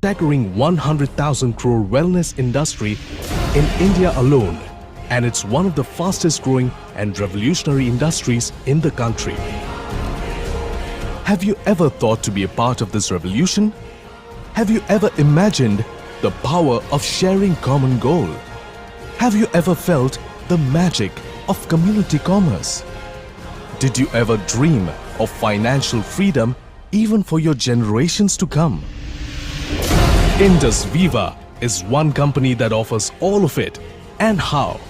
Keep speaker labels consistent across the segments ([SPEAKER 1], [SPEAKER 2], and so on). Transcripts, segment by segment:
[SPEAKER 1] staggering 100,000 crore wellness industry in India alone, and it's one of the fastest growing and revolutionary industries in the country. Have you ever thought to be a part of this revolution? Have you ever imagined the power of sharing common goal? Have you ever felt the magic of community commerce? Did you ever dream of financial freedom even for your generations to come? Indus Viva is one company that offers all of it. And how?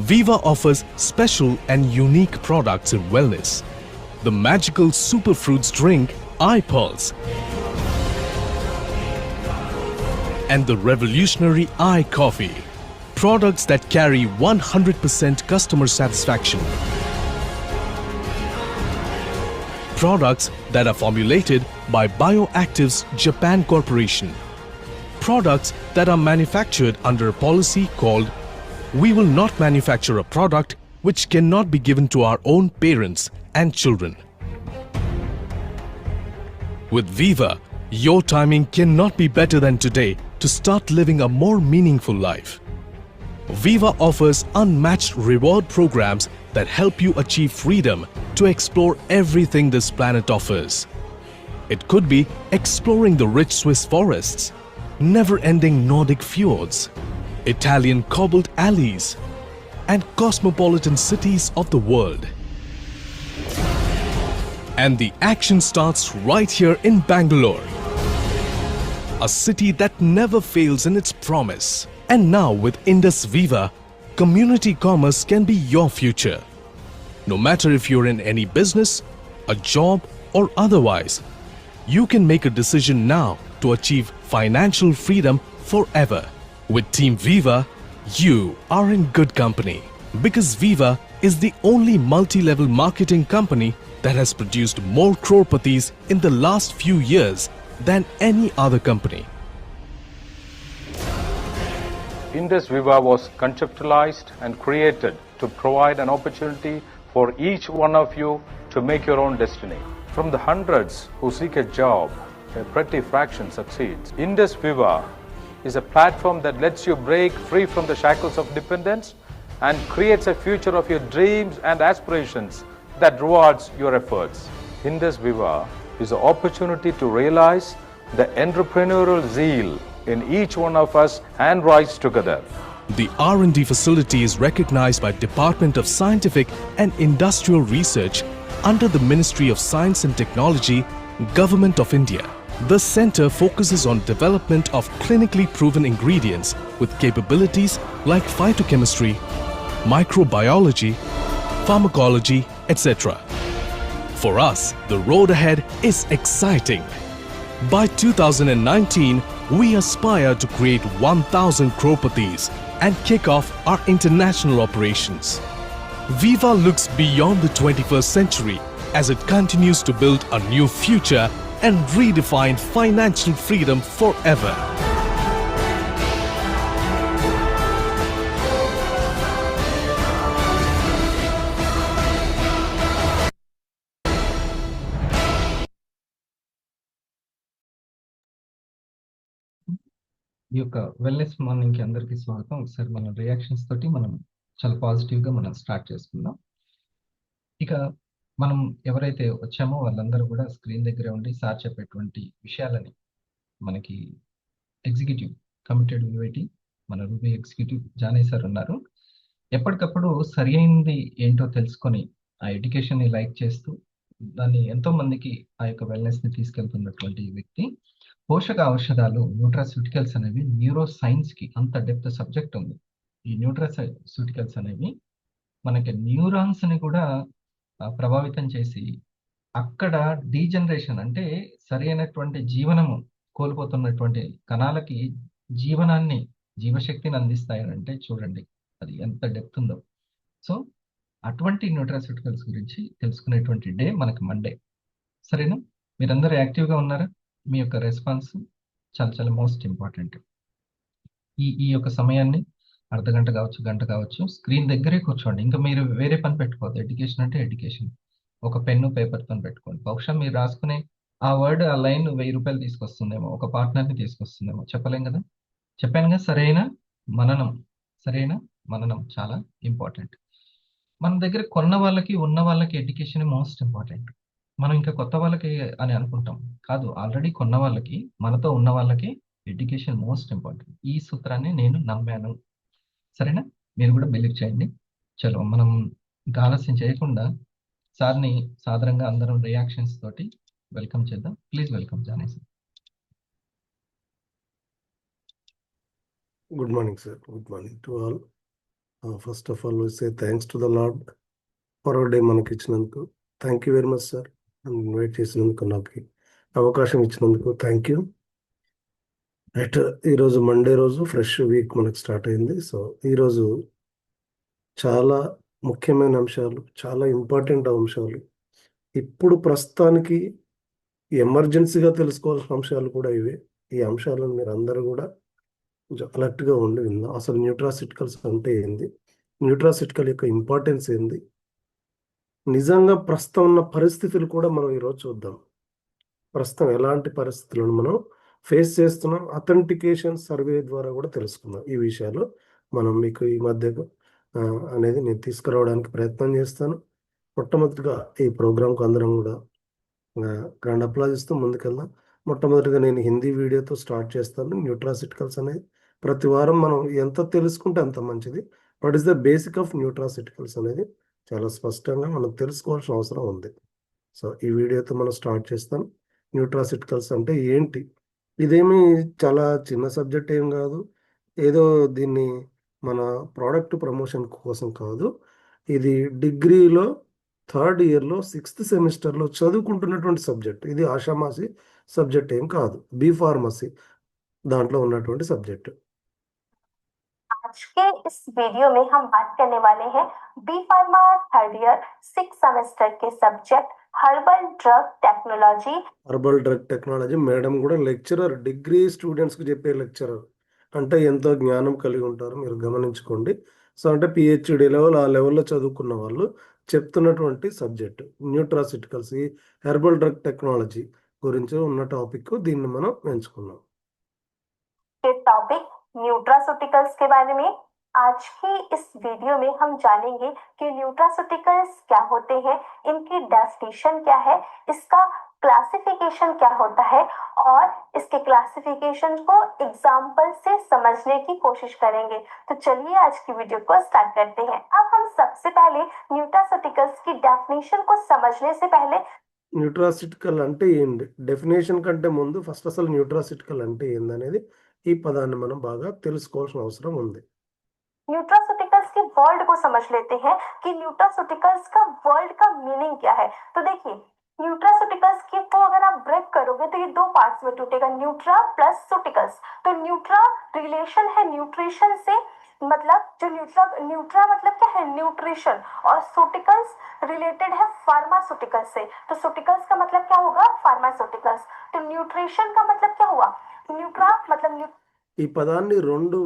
[SPEAKER 1] Viva offers special and unique products in wellness. The magical superfruits drink iPulse and the revolutionary iCoffee. Products that carry 100% customer satisfaction. Products that are formulated by Bioactives Japan Corporation. Products that are manufactured under a policy called "We will not manufacture a product which cannot be given to our own parents and children." With Viva, your timing cannot be better than today to start living a more meaningful life. Viva offers unmatched reward programs that help you achieve freedom to explore everything this planet offers. It could be exploring the rich Swiss forests, never-ending Nordic fjords, Italian cobbled alleys, and cosmopolitan cities of the world. And the action starts right here in Bangalore, a city that never fails in its promise. And now with Indus Viva, community commerce can be your future. No matter if you're in any business, a job, or otherwise, you can make a decision now to achieve financial freedom forever. With Team Viva, you are in good company, because Viva is the only multi-level marketing company that has produced more crorepatis in the last few years than any other company.
[SPEAKER 2] Indus Viva was conceptualized and created to provide an opportunity for each one of you to make your own destiny. From the hundreds who seek a job, a petty fraction succeeds. Indus Viva is a platform that lets you break free from the shackles of dependence and creates a future of your dreams and aspirations that rewards your efforts. Indus Viva is an opportunity to realize the entrepreneurial zeal in each one of us and rise together.
[SPEAKER 1] The R&D facility is recognized by Department of Scientific and Industrial Research under the Ministry of Science and Technology, Government of India. The center focuses on development of clinically proven ingredients with capabilities like phytochemistry, microbiology, pharmacology, etc. For us, the road ahead is exciting. By 2019, we aspire to create 1,000 crorepatis and kick off our international operations. Viva looks beyond the 21st century as it continues to build a new future and redefine financial freedom forever.
[SPEAKER 3] ఈ యొక్క wellness morning కి అందరికీ స్వాగతం. ఒకసారి మన reactions తోటి మనం చాలా పాజిటివ్ గా మనం స్టార్ట్ చేసుకుందాం. ఇక మనం ఎవరైతే వచ్చామో వాళ్ళందరూ కూడా స్క్రీన్ దగ్గరే ఉండి సార్ చెప్పేటువంటి విషయాలని మనకి ఎగ్జిక్యూటివ్ కమిటెడ్ విఐటి మన రూబీ ఎగ్జిక్యూటివ్ జానీ సార్ ఉన్నారు. ఎప్పటికప్పుడు సరి అయింది ఏంటో తెలుసుకొని ఆ ఎడ్యుకేషన్ ని లైక్ చేస్తూ దాన్ని ఎంతో మందికి ఆ యొక్క వెల్నెస్ ని తీసుకెళ్తున్నటువంటి వ్యక్తి. పోషక ఔషధాలు న్యూట్రాస్యూటికల్స్ అనేవి న్యూరో సైన్స్ కి అంత డెప్త్ సబ్జెక్ట్ ఉంది. ఈ న్యూట్రాస్యూటికల్స్ అనేవి మనకి న్యూరాన్స్ ని కూడా ప్రభావితం చేసి అక్కడ డీజనరేషన్ అంటే సరి అయినటువంటి జీవనము కోల్పోతున్నటువంటి కణాలకి జీవనాన్ని జీవశక్తిని అందిస్తాయని అంటే చూడండి అది ఎంత డెప్త్ ఉందో. సో అటువంటి న్యూట్రాస్యూటికల్స్ గురించి తెలుసుకునేటువంటి డే మనకి మండే. సరేనా? మీరందరూ యాక్టివ్గా ఉన్నారా? మీ యొక్క రెస్పాన్స్ చాలా చాలా మోస్ట్ ఇంపార్టెంట్. ఈ యొక్క సమయాన్ని అర్ధగంట కావచ్చు, గంట కావచ్చు, స్క్రీన్ దగ్గరే కూర్చోండి. ఇంకా మీరు వేరే పని పెట్టుకోవద్దు. ఎడ్యుకేషన్ అంటే ఎడ్యుకేషన్. ఒక పెన్ను పేపర్తో పెట్టుకోండి. బహుశా మీరు రాసుకునే ఆ వర్డ్ ఆ లైన్ 1000 రూపాయలు తీసుకొస్తుందేమో, ఒక పార్ట్నర్ని తీసుకొస్తుందేమో, చెప్పలేం కదా. చెప్పానుగా, సరైన మననం చాలా ఇంపార్టెంట్. మన దగ్గర కొన్న వాళ్ళకి ఉన్న వాళ్ళకి ఎడ్యుకేషన్ మోస్ట్ ఇంపార్టెంట్. మనం ఇంకా కొత్త వాళ్ళకి అని అనుకుంటాం, కాదు, ఆల్రెడీ కొన్న వాళ్ళకి, మనతో ఉన్న వాళ్ళకి ఎడ్యుకేషన్ మోస్ట్ ఇంపార్టెంట్. ఈ సూత్రాన్ని నేను నమ్మాను. సరేనా, మీరు కూడా బిలీవ్ చేయండి. చలో మనం ఇంకా ఆలస్యం చేయకుండా సార్ని సాదరంగా అందరం రియాక్షన్స్ తోటి వెల్కమ్ చేద్దాం. ప్లీజ్ వెల్కమ్ జానేసి.
[SPEAKER 4] Good morning, sir. Good morning to all. First of all, we say thanks to the Lord for our day మనకి ఇచ్చినందుకు. Thank you very much sir. Invite చేసినందుకు, నాకు అవకాశం ఇచ్చినందుకు థ్యాంక్ యూ. రైట్, ఈరోజు Monday రోజు fresh week మనకు start అయింది. సో ఈరోజు చాలా ముఖ్యమైన అంశాలు, చాలా ఇంపార్టెంట్ అంశాలు, ఇప్పుడు ప్రస్తుతానికి ఎమర్జెన్సీగా తెలుసుకోవాల్సిన అంశాలు కూడా ఇవే. ఈ అంశాలను మీరు అందరూ కూడా కొంచెం అలర్ట్గా ఉండి విందాం. అసలు న్యూట్రాసిటికల్స్ అంటే ఏంది, న్యూట్రాసిటికల్ యొక్క ఇంపార్టెన్స్ ఏంది, నిజంగా ప్రస్తుతం ఉన్న పరిస్థితులు కూడా మనం ఈరోజు చూద్దాం. ప్రస్తుతం ఎలాంటి పరిస్థితులను మనం ఫేస్ చేస్తున్నాం, అథెంటికేషన్ సర్వే ద్వారా కూడా తెలుసుకుందాం. ఈ విషయాలు మనం మీకు ఈ మధ్యకు అనేది నేను తీసుకురావడానికి ప్రయత్నం చేస్తాను. మొట్టమొదటిగా ఈ ప్రోగ్రాంకు అందరం కూడా గ్రాండ్ అప్లాజ్ ఇస్తూ ముందుకెళ్దాం. మొట్టమొదటిగా నేను హిందీ వీడియోతో స్టార్ట్ చేస్తాను. న్యూట్రాసిటికల్స్ అనేది ప్రతి వారం మనం ఎంత తెలుసుకుంటే అంత మంచిది. What is the basic of nutraceuticals అనేది చాలా స్పష్టంగా మనం తెలుసుకోవాల్సిన అవసరం ఉంది. సో ఈ వీడియోతో మనం స్టార్ట్ చేస్తాం. న్యూట్రాసిటికల్స్ అంటే ఏంటి? ఇదేమి చాలా చిన్న సబ్జెక్ట్ ఏం కాదు. ఏదో దీన్ని మన ప్రోడక్ట్ ప్రమోషన్ కోసం కాదు. ఇది డిగ్రీలో 3rd ఇయర్లో 6th సెమిస్టర్లో చదువుకుంటున్నటువంటి సబ్జెక్ట్. ఇది ఆషామాసి సబ్జెక్ట్ ఏం కాదు. బి ఫార్మసీ దాంట్లో ఉన్నటువంటి సబ్జెక్ట్.
[SPEAKER 5] आज के इस वीडियो में हम बात करने वाले हैं B pharma 3rd year 6 semester के subject herbal drug technology.
[SPEAKER 4] Herbal drug technology madam కూడా లెక్చరర్, డిగ్రీ స్టూడెంట్స్కి చెప్పే లెక్చరర్ అంటే ఎంతో జ్ఞానం కలిగి ఉంటారు, మీరు గమనించుకోండి. సో అంటే పిహెచ్డి లెవెల్, ఆ లెవెల్లో చదువుకున్న వాళ్ళు చెప్తున్నటువంటి సబ్జెక్ట్ న్యూట్రాసిటికల్స్, ఈ హెర్బల్ డ్రగ్ టెక్నాలజీ గురించి ఉన్న టాపిక్. దీన్ని మనం ఎంచుకున్నాం.
[SPEAKER 5] के टॉपिक न्यूट्रास्यूटिकल्स के बारे में आज की इस वीडियो में हम जानेंगे कि न्यूट्रास्यूटिकल्स क्या होते हैं, इनकी डेफिनेशन क्या है, इसका क्लासिफिकेशन क्या होता है और इसके क्लासिफिकेशन को एग्जाम्पल से समझने की कोशिश करेंगे. तो चलिए आज की वीडियो को स्टार्ट करते हैं. अब हम सबसे पहले न्यूट्रास्यूटिकल्स की डेफिनेशन को समझने से पहले
[SPEAKER 4] న్యూట్రాసిటికల్ అంటే ఏంటి, డెఫినేషన్ కంటే ముందు ఫస్ట్ అసలు న్యూట్రాసిటికల్ అంటే ఏందనేది ఈ పదాన్ని మనం బాగా తెలుసుకోవాల్సిన అవసరం ఉంది.
[SPEAKER 5] न्यूट्रास्यूटिकल्स के वर्ल्ड को समझ लेते हैं कि न्यूट्रास्यूटिकल्स का वर्ल्ड का मीनिंग क्या है. तो देखिए, न्यूट्रास्यूटिकल्स की को अगर आप ब्रेक करोगे तो ये 2 पार्ट्स में टूटेगा, न्यूट्रा प्लस सूटिकल्स. तो न्यूट्रा रिलेशन है न्यूट्रिशन से, मतलब जो न्यूट्रा मतलब क्या है, न्यूट्रिशन, और सूटिकल्स रिलेटेड है फार्मास्यूटिकल्स से. तो सूटिकल्स का मतलब क्या होगा, फार्मास्यूटिकल्स. तो न्यूट्रिशन का मतलब क्या हुआ, न्यूट्रा मतलब
[SPEAKER 4] ఈ పదాన్ని రెండు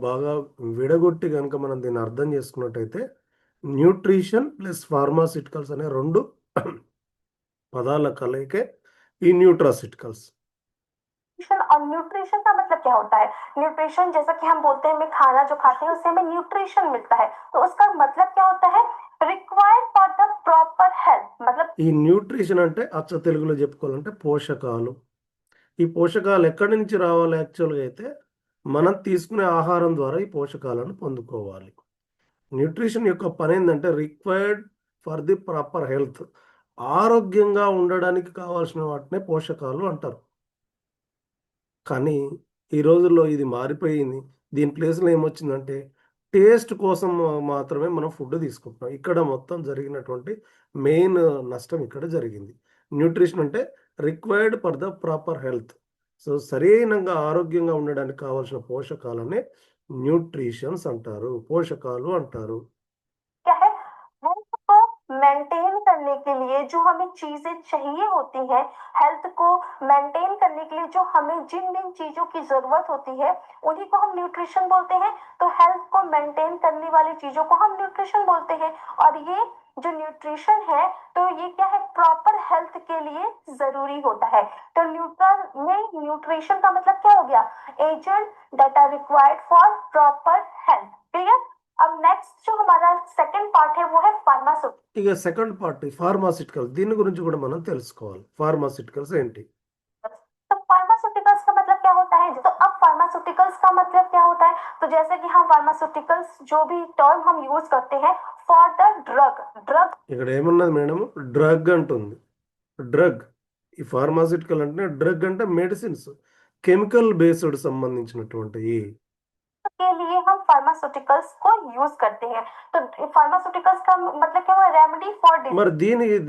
[SPEAKER 4] బాగా విడగొట్టి కనుక మనం దీన్ని అర్థం చేసుకున్నట్టయితే న్యూట్రిషన్ ప్లస్ ఫార్మాసిటికల్స్ అనే రెండు పదాల కలయికే ఈ న్యూట్రాసిటికల్స్.
[SPEAKER 5] और न्यूट्रिशन का मतलब क्या होता है, न्यूट्रिशन जैसा कि हम बोलते हैं हमें खाना जो खाते हैं उससे हमें न्यूट्रिशन मिलता है, तो उसका मतलब क्या होता है, required for the proper health. मतलब
[SPEAKER 4] ఈ న్యూట్రిషన్ అంటే అచ్చ తెలుగులో చెప్పుకోవాలంటే పోషకాలు. ఈ పోషకాలు ఎక్కడి నుంచి రావాలి, యాక్చువల్గా అయితే మనం తీసుకునే ఆహారం ద్వారా ఈ పోషకాలను పొందుకోవాలి. న్యూట్రిషన్ యొక్క పని ఏంటంటే required for the proper health, ఆరోగ్యంగా ఉండడానికి కావాల్సిన వాటినే పోషకాలు అంటారు. కానీ ఈ రోజుల్లో ఇది మారిపోయింది. దీని ప్లేస్లో ఏమొచ్చిందంటే టేస్ట్ కోసం మాత్రమే మనం ఫుడ్ తీసుకుంటున్నాం. ఇక్కడ మొత్తం జరిగినటువంటి మెయిన్ నష్టం ఇక్కడ జరిగింది. న్యూట్రిషన్ అంటే required for the proper health. So సరైనంగా ఆరోగ్యంగా ఉండడానికి కావాల్సిన పోషకాలనే న్యూట్రిషన్స్ అంటారు, పోషకాలు అంటారు.
[SPEAKER 5] क्या है, हेल्थ को मेंटेन करने के लिए जो हमें चीजें चाहिए होती है, हेल्थ को मेंटेन करने के लिए जो हमें जिन जिन चीजों की जरूरत होती है उन्हीं को हम न्यूट्रिशन बोलते हैं. तो हेल्थ को मेंटेन करने वाली चीजों को हम न्यूट्रिशन बोलते हैं. और ये जो न्यूट्रिशन है तो ये क्या है, प्रॉपर हेल्थ के लिए जरूरी होता है। तो न्यूट्रिशन का मतलब क्या हो गया, agent that are required for proper health. Clear. अब नेक्स्ट जो हमारा सेकंड पार्ट है वो है फार्मास्यूटिकल्स।
[SPEAKER 4] ఇక సెకండ్ పార్ట్ ఫార్మాసిటికల్, దీని గురించి కూడా మనం తెలుసుకోవాలి. ఫార్మాసిటికల్స్ ఏంటి?
[SPEAKER 5] तो फार्मास्यूटिकल्स का मतलब क्या होता है, तो अब फार्मास्यूटिकल्स का मतलब क्या होता है, तो जैसे कि हम फार्मास्यूटिकल्स जो भी टर्म हम यूज करते हैं फॉर द ड्रग।
[SPEAKER 4] ఇక్కడ ఏమున్నది మేడం? డ్రగ్ అంటుంది. డ్రగ్, ఈ ఫార్మాసిటికల్ అంటే డ్రగ్ అంటే మెడిసిన్స్, కెమికల్ బేస్డ్ సంబంధించినటువంటి.
[SPEAKER 5] के लिए हम फार्मास्यूटिकल्स को यूज करते हैं। तो फार्मास्यूटिकल्स का मतलब क्या हुआ, रेमेडी फॉर
[SPEAKER 4] మరి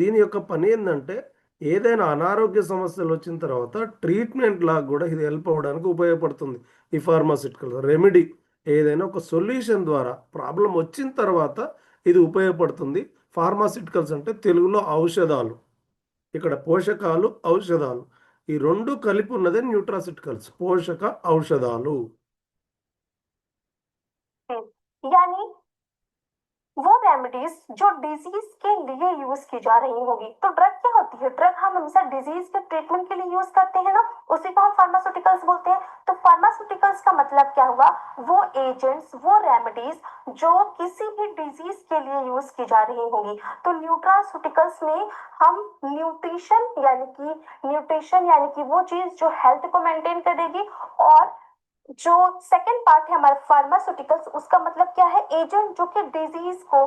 [SPEAKER 4] దీని యొక్క పని ఏంటంటే ఏదైనా అనారోగ్య సమస్యలు వచ్చిన తర్వాత ట్రీట్మెంట్ లాగా కూడా ఇది హెల్ప్ అవ్వడానికి ఉపయోగపడుతుంది. ఈ ఫార్మాసిటికల్ రెమెడీ, ఏదైనా ఒక సొల్యూషన్ ద్వారా ప్రాబ్లం వచ్చిన తర్వాత ఇది ఉపయోగపడుతుంది. ఫార్మాసిటికల్స్ అంటే తెలుగులో ఔషధాలు, ఇక్కడ పోషకాలు ఔషధాలు ఈ రెండు కలిపి ఉన్నదే న్యూట్రాసిటికల్స్, పోషక ఔషధాలు.
[SPEAKER 5] यानी वो रेमेडीज जो डिजीज के लिए यूज की जा रही होगी। तो ड्रग क्या होती है, ड्रग हम हमेशा डिजीज के ट्रीटमेंट के लिए यूज करते हैं ना, उसी को हम फार्मास्यूटिकल्स बोलते हैं। तो फार्मास्यूटिकल्स का मतलब क्या हुआ, वो एजेंट्स, वो रेमेडीज जो किसी भी डिजीज के लिए यूज की जा रही होगी। तो न्यूट्रास्यूटिकल्स में हम न्यूट्रिशन यानी कि वो चीज जो हेल्थ को मेंटेन करेगी, और जो सेकंड पार्ट है हमारे फार्मास्यूटिकल्स, उसका मतलब क्या है, एजेंट जो कि डिजीज को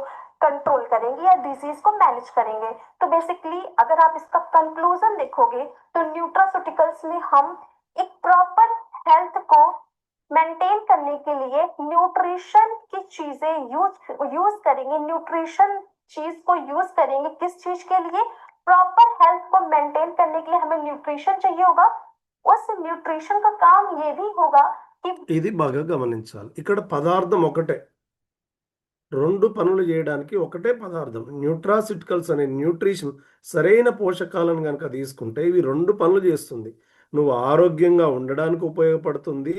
[SPEAKER 5] कंट्रोल करेंगे या डिजीज को मैनेज करेंगे। तो बेसिकली अगर आप इसका कंक्लूजन देखोगे तो न्यूट्रास्यूटिकल्स में हम एक प्रॉपर हेल्थ को मेंटेन करने के लिए न्यूट्रिशन की चीजें यूज करेंगे। न्यूट्रिशन चीज को यूज करेंगे किस चीज के लिए, प्रॉपर हेल्थ को मेंटेन करने के लिए हमें न्यूट्रिशन चाहिए होगा। उस न्यूट्रिशन का काम ये भी होगा कि
[SPEAKER 4] ఇది బాగా గమనించాలి. ఇక్కడ పదార్థం ఒకటే, రెండు పనులు చేయడానికి ఒకటే పదార్థం. న్యూట్రాసిటికల్స్ అనే న్యూట్రిషన్ సరైన పోషకాలను కనుక తీసుకుంటే ఇవి రెండు పనులు చేస్తుంది. నువ్వు ఆరోగ్యంగా ఉండడానికి ఉపయోగపడుతుంది,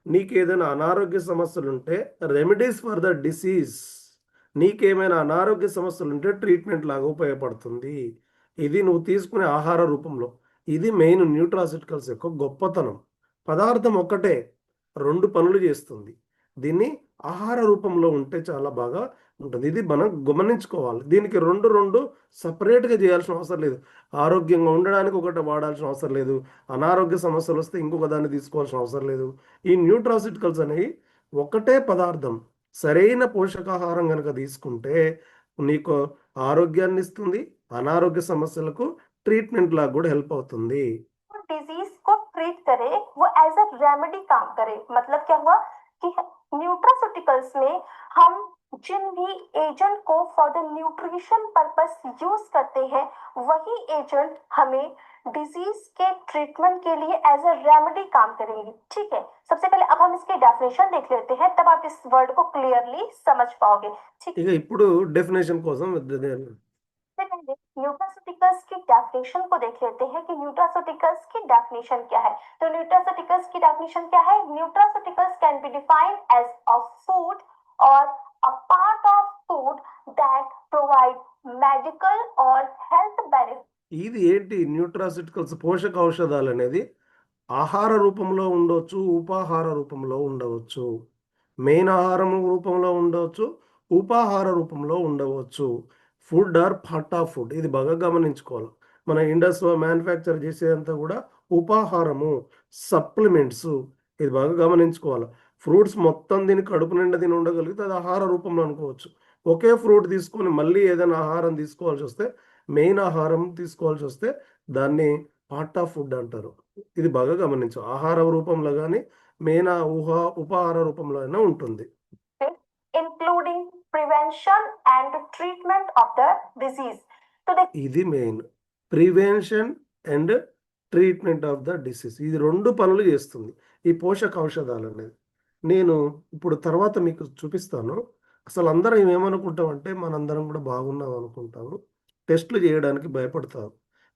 [SPEAKER 4] నీకు ఏదైనా అనారోగ్య సమస్యలు ఉంటే రెమెడీస్ ఫర్ ద డిసీజ్, నీకేమైనా అనారోగ్య సమస్యలు ఉంటే ట్రీట్మెంట్ లాగా ఉపయోగపడుతుంది. ఇది నువ్వు తీసుకునే ఆహార రూపంలో. ఇది మెయిన్ న్యూట్రాసిటికల్స్ యొక్క గొప్పతనం. పదార్థం ఒకటే, రెండు పనులు చేస్తుంది. దీన్ని ఆహార రూపంలో ఉంటే చాలా బాగా ఉంటుంది. ఇది మనం గమనించుకోవాలి. దీనికి రెండు సపరేట్గా చేయాల్సిన అవసరం లేదు. ఆరోగ్యంగా ఉండడానికి ఒకటి వాడాల్సిన అవసరం లేదు, అనారోగ్య సమస్యలు వస్తే ఇంకొక దాన్ని తీసుకోవాల్సిన అవసరం లేదు. ఈ న్యూట్రాసిటికల్స్ అనేవి ఒకటే పదార్థం, సరైన పోషకాహారం కనుక తీసుకుంటే నీకు ఆరోగ్యాన్ని ఇస్తుంది, అనారోగ్య సమస్యలకు ట్రీట్మెంట్ లాగా కూడా హెల్ప్ అవుతుంది.
[SPEAKER 5] डिजीज को ट्रीट करे, वो एज अ रेमेडी काम करे। मतलब क्या हुआ कि न्यूट्रास्यूटिकल्स में हम जिन भी एजेंट को for the nutrition purpose use करते हैं, वही एजेंट हमें डिजीज के ट्रीटमेंट के लिए एज अ रेमेडी काम करेंगे। ठीक है, सबसे पहले अब हम इसकी डेफिनेशन देख लेते हैं, तब आप इस वर्ड को क्लियरली समझ पाओगे। ठीक
[SPEAKER 4] ఇక ఇప్పుడు డెఫినేషన్ కోసం
[SPEAKER 5] न्यूट्रास्यूटिकल्स की डेफिनेशन को देख लेते हैं कि न्यूट्रास्यूटिकल्स की डेफिनेशन क्या है। तो न्यूट्रास्यूटिकल्स की डेफिनेशन क्या है, nutraceuticals can be defined as a food और a part of food that provide medical और हेल्थ बेनिफिट।
[SPEAKER 4] ఇది ఏంటి న్యూట్రాసిటికల్స్, పోషక ఔషధాలు అనేది ఆహార రూపంలో ఉండవచ్చు, ఉపాహార రూపంలో ఉండవచ్చు. మెయిన్ ఆహారం రూపంలో ఉండవచ్చు, ఉపాహార రూపంలో ఉండవచ్చు. Food or part of food, ఇది బాగా గమనించుకోవాలి. మన ఇండస్ట్రీలో మ్యానుఫ్యాక్చర్ చేసేదంతా కూడా ఉపాహారము, సప్లిమెంట్స్, ఇది బాగా గమనించుకోవాలి. ఫ్రూట్స్ మొత్తం దీని కడుపు నిండా దీని ఉండగలిగితే అది ఆహార రూపంలో అనుకోవచ్చు. ఒకే ఫ్రూట్ తీసుకొని మళ్ళీ ఏదైనా ఆహారం తీసుకోవాల్సి వస్తే, మెయిన్ ఆహారం తీసుకోవాల్సి వస్తే దాన్ని పార్ట్ ఆఫ్ ఫుడ్ అంటారు. ఇది బాగా గమనించు. ఆహార రూపంలో కానీ మెయిన్ ఉపాహార రూపంలో అయినా ఉంటుంది.
[SPEAKER 5] Including prevention and treatment of the disease. तो
[SPEAKER 4] ఇది main, prevention and treatment of the disease. ఇది రెండు పనులు చేస్తుంది ఈ పోషక ఔషధాలు అనేది. నేను ఇప్పుడు తర్వాత మీకు చూపిస్తాను. అసలు అందరం ఏమనుకుంటామంటే మనందరం కూడా బాగున్నాం అనుకుంటాము, టెస్టులు చేయడానికి భయపడతారు,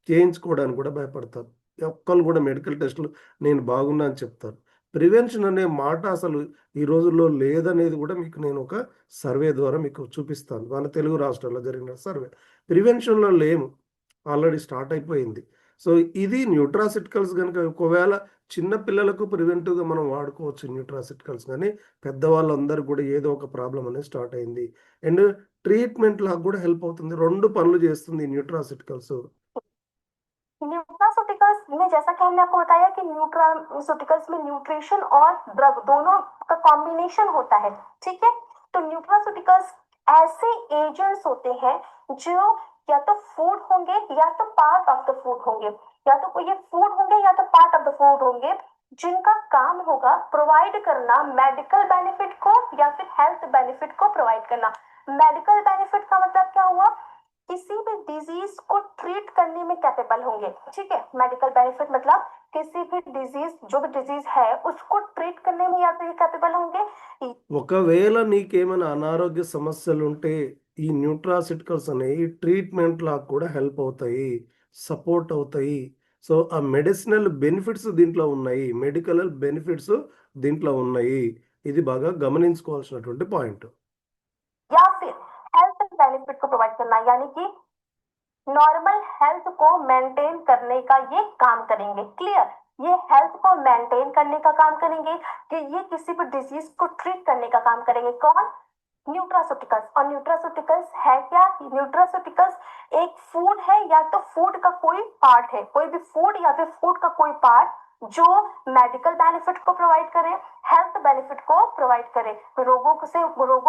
[SPEAKER 4] చేయించుకోవడానికి కూడా భయపడతారు. ఒక్కళ్ళు కూడా మెడికల్ టెస్టులు నేను బాగున్నా అని చెప్తారు. ప్రివెన్షన్ అనే మాట అసలు ఈ రోజుల్లో లేదనేది కూడా మీకు నేను ఒక సర్వే ద్వారా మీకు చూపిస్తాను. మన తెలుగు రాష్ట్రాల్లో జరిగిన సర్వే. ప్రివెన్షన్లో లేము, ఆల్రెడీ స్టార్ట్ అయిపోయింది. సో ఇది న్యూట్రాసిటికల్స్ కనుక ఒకవేళ చిన్న పిల్లలకు ప్రివెంటివ్గా మనం వాడుకోవచ్చు న్యూట్రాసిటికల్స్, కానీ పెద్దవాళ్ళందరూ కూడా ఏదో ఒక ప్రాబ్లం అనేది స్టార్ట్ అయింది. అండ్ ట్రీట్మెంట్ లాగా కూడా హెల్ప్ అవుతుంది. 2 పనులు చేస్తుంది న్యూట్రాసిటికల్స్.
[SPEAKER 5] न्यूट्रास्यूटिकल्स में जैसा कि हमने आपको बताया कि न्यूट्रास्यूटिकल्स में न्यूट्रिशन और ड्रग दोनों का कॉम्बिनेशन होता है, ठीक है। तो न्यूट्रास्यूटिकल्स ऐसे एजेंट्स होते हैं जो या तो फूड होंगे या तो पार्ट ऑफ द फूड होंगे, या तो ये फूड होंगे या तो पार्ट ऑफ द फूड होंगे, जिनका काम होगा प्रोवाइड करना मेडिकल बेनिफिट को या फिर हेल्थ बेनिफिट को प्रोवाइड करना। मेडिकल बेनिफिट का मतलब क्या हुआ, किसी भी डिजीज को ट्रीट करने में कैपेबल होंगे, ठीक है। मेडिकल बेनिफिट मतलब किसी भी डिजीज, जो भी डिजीज है उसको ट्रीट करने में या तो ये कैपेबल होंगे।
[SPEAKER 4] ఒకవేళ నీకేమైనా అనారోగ్య సమస్యలు ఉంటే ఈ న్యూట్రాసిటికల్స్ అనేవి ట్రీట్మెంట్ లాగా కూడా హెల్ప్ అవుతాయి, సపోర్ట్ అవుతాయి. సో ఆ మెడిసినల్ బెనిఫిట్స్ దీంట్లో ఉన్నాయి, మెడికల్ బెనిఫిట్స్ దీంట్లో ఉన్నాయి. ఇది బాగా గమనించుకోవాల్సినటువంటి పాయింట్.
[SPEAKER 5] या फिर हेल्थ बेनिफिट को प्रोवाइड करना, यानी कि नॉर्मल हेल्थ को मेंटेन करने का ये काम करेंगे। क्लियर, ये हेल्थ को मेंटेन करने का काम करेंगे कि ये किसी भी डिजीज को ट्रीट करने का काम करेंगे। कौन? न्यूट्रास्यूटिकल्स। और न्यूट्रास्यूटिकल्स है क्या? न्यूट्रास्यूटिकल्स एक फूड है या तो फूड का कोई पार्ट है, कोई भी फूड या फिर फूड का कोई पार्ट जो मेडिकल बेनिफिट को प्रोवाइड करे, हेल्थ बेनिफिट को प्रोवाइड करे, रोगों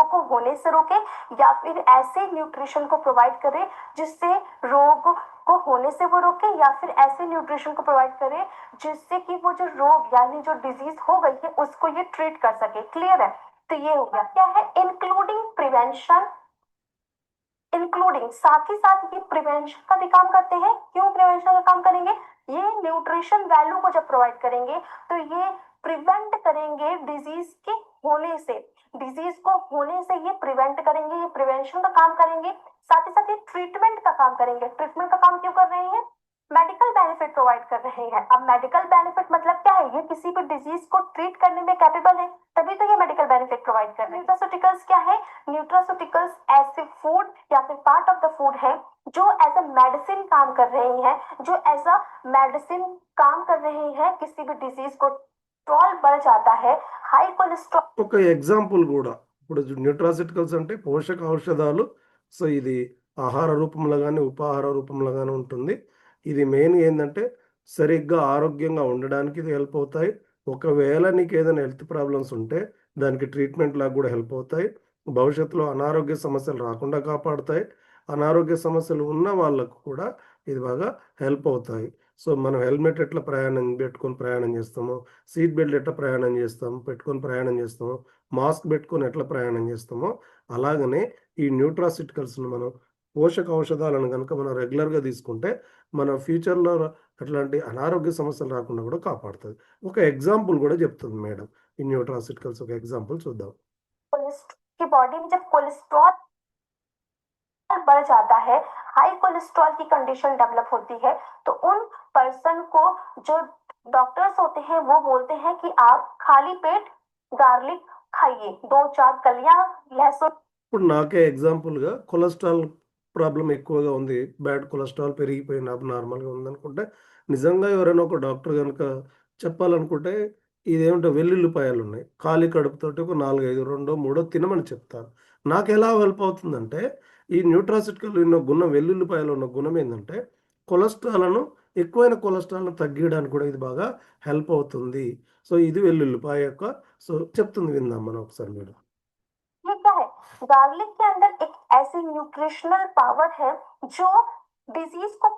[SPEAKER 5] को होने से रोके, या फिर ऐसे न्यूट्रिशन को प्रोवाइड करे जिससे रोग को होने से वो रोके, या फिर ऐसे न्यूट्रिशन को प्रोवाइड करे जिससे कि वो जो रोग यानी जो डिजीज हो गई है उसको ये ट्रीट कर सके। क्लियर है? तो ये हो गया क्या है, इंक्लूडिंग प्रिवेंशन, इंक्लूडिंग साथ ही साथ ये प्रिवेंशन का भी काम करते हैं। क्यों प्रिवेंशन का काम करेंगे? ये न्यूट्रिशन वैल्यू को जब प्रोवाइड करेंगे तो ये प्रिवेंट करेंगे डिजीज के होने से, डिजीज को होने से ये प्रिवेंट करेंगे, ये प्रिवेंशन का काम करेंगे। साथ ही साथ ये ट्रीटमेंट का काम करेंगे। ट्रीटमेंट का काम क्यों कर रहे हैं? मेडिकल बेनिफिट प्रोवाइड कर रहे हैं। अब मेडिकल बेनिफिट मतलब क्या है, ये किसी भी डिजीज को ट्रीट करने में कैपेबल है, तभी तो ये मेडिकल बेनिफिट प्रोवाइड कर रहे हैं। न्यूट्रास्यूटिकल्स क्या है? न्यूट्रास्यूटिकल्स ऐसे फूड या फिर पार्ट ऑफ द फूड है जो एज अ मेडिसिन काम कर रहे हैं, जो एज अ मेडिसिन काम कर रहे हैं किसी भी डिजीज को। कोलेस्ट्रॉल बढ़ जाता है, हाई कोलेस्ट्रॉल।
[SPEAKER 4] ఒక ఎగ్జాంపుల్ కూడా, ఇప్పుడు న్యూట్రాసిటికల్స్ అంటే పోషక ఔషధాలు. సో ఇది ఆహార రూపంలో కానీ ఉపాహార రూపంలో కానీ ఉంటుంది. ఇది మెయిన్ ఏంటంటే సరిగ్గా ఆరోగ్యంగా ఉండడానికి ఇది హెల్ప్ అవుతాయి. ఒకవేళ నీకు ఏదైనా హెల్త్ ప్రాబ్లమ్స్ ఉంటే దానికి ట్రీట్మెంట్ లాగా కూడా హెల్ప్ అవుతాయి. భవిష్యత్తులో అనారోగ్య సమస్యలు రాకుండా కాపాడుతాయి. అనారోగ్య సమస్యలు ఉన్న వాళ్ళకు కూడా ఇది బాగా హెల్ప్ అవుతాయి. సో మనం హెల్మెట్ ఎట్లా పెట్టుకొని ప్రయాణం చేస్తామో, సీట్ బెల్ట్ ఎట్లా ప్రయాణం చేస్తాము పెట్టుకొని ప్రయాణం చేస్తామో, మాస్క్ పెట్టుకొని ఎట్లా ప్రయాణం చేస్తామో, అలాగనే ఈ న్యూట్రాసిటికల్స్ను మనం పోషక ఔషధాలను కనుక మనం రెగ్యులర్గా తీసుకుంటే మన ఫ్యూచర్లో అట్లాంటి అనారోగ్య సమస్యలు రాకుండా కూడా కాపాడుతుంది. ఒక ఎగ్జాంపుల్ కూడా చెప్తుంది మేడం ఈ న్యూట్రాసిటికల్స్. ఒక ఎగ్జాంపుల్ చూద్దాం.
[SPEAKER 5] की बॉडी में जब कोलेस्ट्रॉल बढ़ जाता है, हाई कोलेस्ट्रॉल की कंडीशन डेवलप होती है, तो उन पर्सन को जो डॉक्टर्स होते हैं वो बोलते हैं कि आप खाली पेट गार्लिक खाइए, 2-4 कलियां लहसुन।
[SPEAKER 4] ఇప్పుడు నాకే ఎగ్జాంపుల్గా కొలెస్ట్రాల్ ప్రాబ్లం ఎక్కువగా ఉంది, బ్యాడ్ కొలెస్ట్రాల్ పెరిగిపోయిన నార్మల్గా ఉందనుకుంటే, నిజంగా ఎవరైనా ఒక డాక్టర్ కనుక చెప్పాలనుకుంటే ఇదేమిటో వెల్లుల్లిపాయలు ఉన్నాయి, ఖాళీ కడుపుతోటి ఒక 4-5 2-3 తినమని చెప్తారు. నాకు ఎలా హెల్ప్ అవుతుందంటే ఈ న్యూట్రాసిటికల్ ఉన్న గుణం, వెల్లుల్లిపాయలో ఉన్న గుణం ఏంటంటే కొలెస్ట్రాల్ను, ఎక్కువైన కొలెస్ట్రాల్ను తగ్గించడానికి కూడా ఇది బాగా హెల్ప్ అవుతుంది. సో ఇది వెల్లుల్లిపాయ యొక్క సో చెప్తుంది, విందాం మనం ఒకసారి మేడం.
[SPEAKER 5] ये क्या है? गार्लिक के अंदर एक ऐसी न्यूट्रिशनल पावर है जो डिजीज को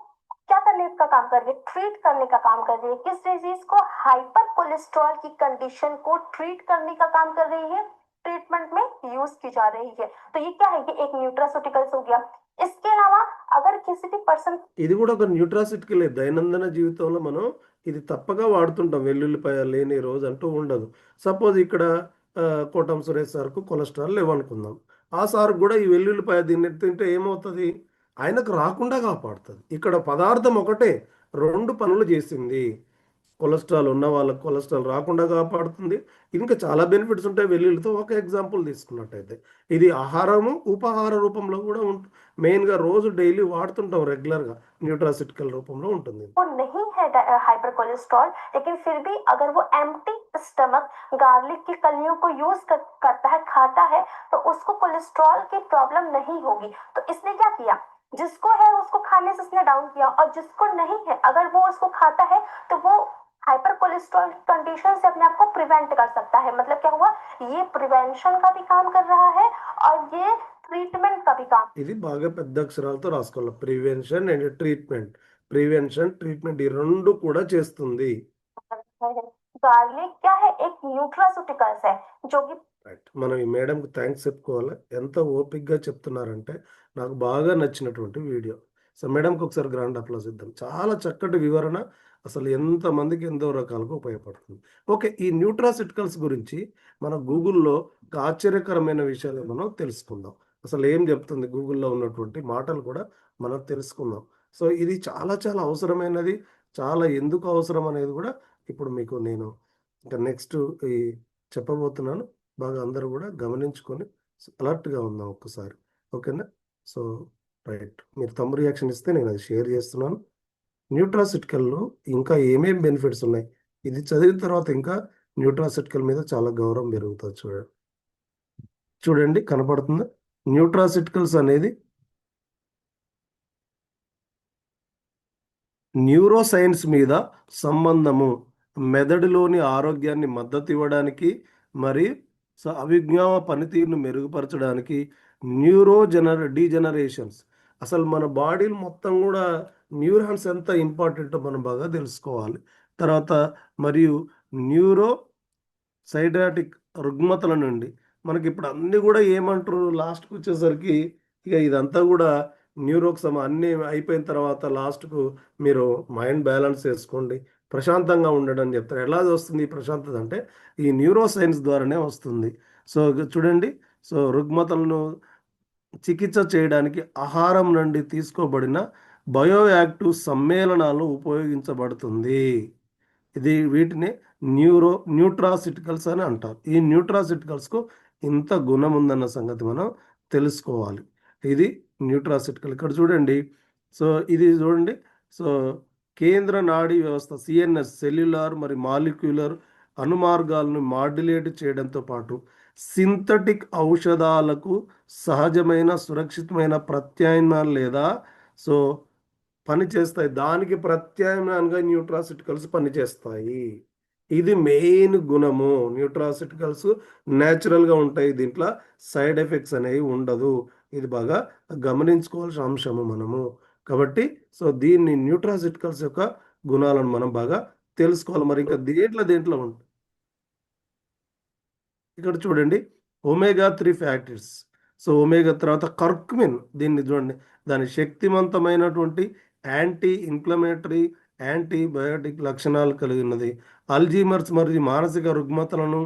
[SPEAKER 5] क्या करने का काम कर रही है? ट्रीट करने का काम कर रही है। किस डिजीज को? हाइपर कोलेस्ट्रॉल की कंडीशन को ट्रीट करने का काम कर रही है, ट्रीटमेंट में यूज की जा रही है। तो ये क्या है? ये एक न्यूट्रास्यूटिकल्स हो गया। इसके अलावा अगर किसी भी पर्सन,
[SPEAKER 4] ఇది కూడా ఒక న్యూట్రాసిటికలే. దైనందిన జీవితంలో మనం ఇది తప్పగా వాడుతుంటాం. వెల్లుల్లిపాయ లేని రోజు అంటూ ఉండదు. సపోజ్ ఇక్కడ కోటం సురేష్ సార్కు కొలెస్ట్రాల్ లేవనుకుందాం. ఆ సార్ కూడా ఈ వెల్లుల్లిపాయ దీన్ని తింటే ఏమవుతుంది? ఆయనకు రాకుండా కాపాడుతుంది. ఇక్కడ పదార్థం ఒకటే 2 పనులు చేసింది. కొలెస్ట్రాల్ ఉన్న వాళ్ళకి కొలెస్ట్రాల్ రాకుండా కాపాడుతుంది. ఇంకా చాలా బెనిఫిట్స్ ఉంటాయి వెల్లుల్లితో. ఒక ఎగ్జాంపుల్ తీసుకున్నట్టయితే ఇది ఆహారము ఉపాహార రూపంలో కూడా మెయిన్గా రోజు డైలీ వాడుతుంటాం రెగ్యులర్గా, న్యూట్రాసిటికల్ రూపంలో ఉంటుంది.
[SPEAKER 5] वो नहीं है हाइपर कोलेस्ट्रॉल, लेकिन फिर भी अगर वो एम्प्टी स्टमक गार्लिक की कलियों को यूज करता है, खाता है, तो उसको कोलेस्ट्रॉल की प्रॉब्लम नहीं होगी। तो इसने क्या किया, जिसको है उसको खाने से उसने डाउन किया, और जिसको नहीं है अगर वो उसको खाता है तो वो हाइपर कोलेस्ट्रॉल कंडीशन से अपने आप को प्रिवेंट कर सकता है। मतलब क्या हुआ, ये प्रिवेंशन का भी काम कर रहा है और ये ट्रीटमेंट का भी काम।
[SPEAKER 4] ఇది బాగా పెద్ద అక్షరాలతో రాసుకోవాలి. Prevention and treatment. Prevention, treatment ఈ రెండు కూడా చేస్తుంది.
[SPEAKER 5] गार्लिक क्या है, एक न्यूट्रास्यूटिकल्स है जो कि
[SPEAKER 4] రైట్. మనం ఈ మేడంకి థ్యాంక్స్ చెప్పుకోవాలి. ఎంత ఓపిక్గా చెప్తున్నారంటే నాకు బాగా నచ్చినటువంటి వీడియో. సో మేడంకి ఒకసారి గ్రాండ్ అప్లాస్ ఇద్దాం. చాలా చక్కటి వివరణ, అసలు ఎంతమందికి ఎంతో రకాలుగా ఉపయోగపడుతుంది. ఓకే, ఈ న్యూట్రాసిటికల్స్ గురించి మన గూగుల్లో ఒక ఆశ్చర్యకరమైన విషయాలు మనం తెలుసుకుందాం. అసలు ఏం చెప్తుంది గూగుల్లో ఉన్నటువంటి మాటలు కూడా మనం తెలుసుకుందాం. సో ఇది చాలా చాలా అవసరమైనది. చాలా ఎందుకు అవసరం అనేది కూడా ఇప్పుడు మీకు నేను ఇంకా నెక్స్ట్ ఈ చెప్పబోతున్నాను. బాగా అందరూ కూడా గమనించుకొని అలర్ట్గా ఉందాం ఒక్కసారి. ఓకేనా? సో రైట్, మీరు తమ్ము రియాక్షన్ ఇస్తే నేను అది షేర్ చేస్తున్నాను. న్యూట్రాసిటికల్లో ఇంకా ఏమేమి బెనిఫిట్స్ ఉన్నాయి, ఇది చదివిన తర్వాత ఇంకా న్యూట్రాసిటికల్ మీద చాలా గౌరవం పెరుగుతుంది. చూడండి కనపడుతుందా? న్యూట్రాసిటికల్స్ అనేది న్యూరో సైన్స్ మీద సంబంధము, మెదడులోని ఆరోగ్యాన్ని మద్దతు ఇవ్వడానికి మరియు అవిజ్ఞాన పనితీరును మెరుగుపరచడానికి, డీజనరేషన్స్, అసలు మన బాడీ మొత్తం కూడా న్యూరాన్స్ ఎంత ఇంపార్టెంటో మనం బాగా తెలుసుకోవాలి. తర్వాత మరియు న్యూరో సైడాటిక్ రుగ్మతల నుండి మనకి ఇప్పుడు అన్నీ కూడా ఏమంటారు లాస్ట్కి వచ్చేసరికి, ఇక ఇదంతా కూడా న్యూరోకి అన్నీ అయిపోయిన తర్వాత లాస్ట్కు మీరు మైండ్ బ్యాలెన్స్ చేసుకోండి, ప్రశాంతంగా ఉండడం చెప్తారు. ఎలా వస్తుంది ఈ ప్రశాంతత అంటే ఈ న్యూరో సైన్స్ ద్వారానే వస్తుంది. సో చూడండి, సో రుగ్మతలను చికిత్స చేయడానికి ఆహారం నుండి తీసుకోబడిన బయోయాక్టివ్ సమ్మేళనాలు ఉపయోగించబడుతుంది. ఇది వీటిని న్యూట్రాసిటికల్స్ అని అంటారు. ఈ న్యూట్రాసిటికల్స్కు ఇంత గుణం ఉందన్న సంగతి మనం తెలుసుకోవాలి. ఇది న్యూట్రాసిటికల్. ఇక్కడ చూడండి, సో ఇది చూడండి, సో కేంద్ర నాడీ వ్యవస్థ సిఎన్ఎస్, సెల్యులార్ మరియు మాలిక్యులర్ అనుమార్గాలను మాడ్యులేట్ చేయడంతో పాటు సింథటిక్ ఔషధాలకు సహజమైన సురక్షితమైన ప్రత్యామ్నాయాలు లేదా సో పనిచేస్తాయి. దానికి ప్రత్యామ్నాయంగా న్యూట్రాసిటికల్స్ పనిచేస్తాయి. ఇది మెయిన్ గుణము. న్యూట్రాసిటికల్స్ న్యాచురల్గా ఉంటాయి, దీంట్లో సైడ్ ఎఫెక్ట్స్ అనేవి ఉండదు. ఇది బాగా గమనించుకోవాల్సిన అంశము మనము. కాబట్టి సో దీన్ని న్యూట్రాసిటికల్స్ యొక్క గుణాలను మనం బాగా తెలుసుకోవాలి. మరి ఇంకా దేంట్లో ఉంటుంది ఇక్కడ చూడండి, ఒమేగా-3 ఫ్యాక్టర్స్. సో ఒమేగా తర్వాత కర్క్మిన్, దీన్ని చూడండి, దాని శక్తివంతమైనటువంటి యాంటీ ఇన్ఫ్లమేటరీ, యాంటీబయాటిక్ లక్షణాలు కలిగి ఉన్నది. అల్జీమర్స్ మరియు మానసిక రుగ్మతలను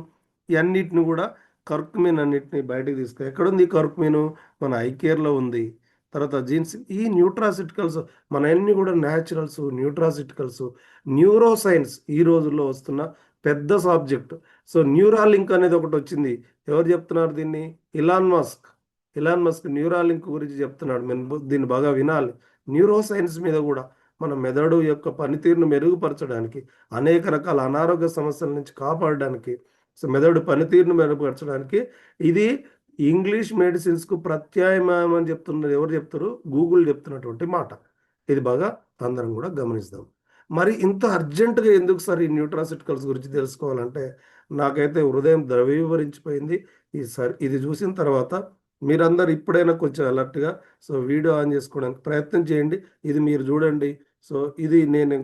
[SPEAKER 4] ఇవన్నిటిని కూడా కర్క్మిన్ అన్నిటిని బయటకు తీసుకు. ఎక్కడుంది కర్క్మిన్? మన ఐకేర్లో ఉంది. తర్వాత జీన్స్. ఈ న్యూట్రాసిటికల్స్ మన అన్ని కూడా న్యాచురల్స్, న్యూట్రాసిటికల్స్, న్యూరో సైన్స్ ఈ రోజుల్లో వస్తున్న పెద్ద సబ్జెక్ట్. సో న్యూరాలింక్ అనేది ఒకటి వచ్చింది. ఎవరు చెప్తున్నారు దీన్ని? ఇలాన్ మస్క్ న్యూరాలింక్ గురించి చెప్తున్నాడు. మేము దీన్ని బాగా వినాలి. న్యూరో సైన్స్ మీద కూడా మన మెదడు యొక్క పనితీరును మెరుగుపరచడానికి, అనేక రకాల అనారోగ్య సమస్యల నుంచి కాపాడడానికి, సో మెదడు పనితీరును మెరుగుపరచడానికి ఇది ఇంగ్లీష్ మెడిసిన్స్కు ప్రత్యామ్నాయం అని చెప్తున్నారు. ఎవరు చెప్తారు? గూగుల్ చెప్తున్నటువంటి మాట. ఇది బాగా అందరం కూడా గమనిస్తాం. మరి ఇంత అర్జెంటుగా ఎందుకు సార్ ఈ న్యూట్రాసిటికల్స్ గురించి తెలుసుకోవాలంటే నాకైతే హృదయం ద్రవీభవించిపోయింది. ఇది చూసిన తర్వాత మీరందరూ ఇప్పుడైనా కొంచెం అలర్ట్గా సో వీడియో ఆన్ చేసుకోవడానికి ప్రయత్నం చేయండి. ఇది మీరు చూడండి. సో ఇది నేను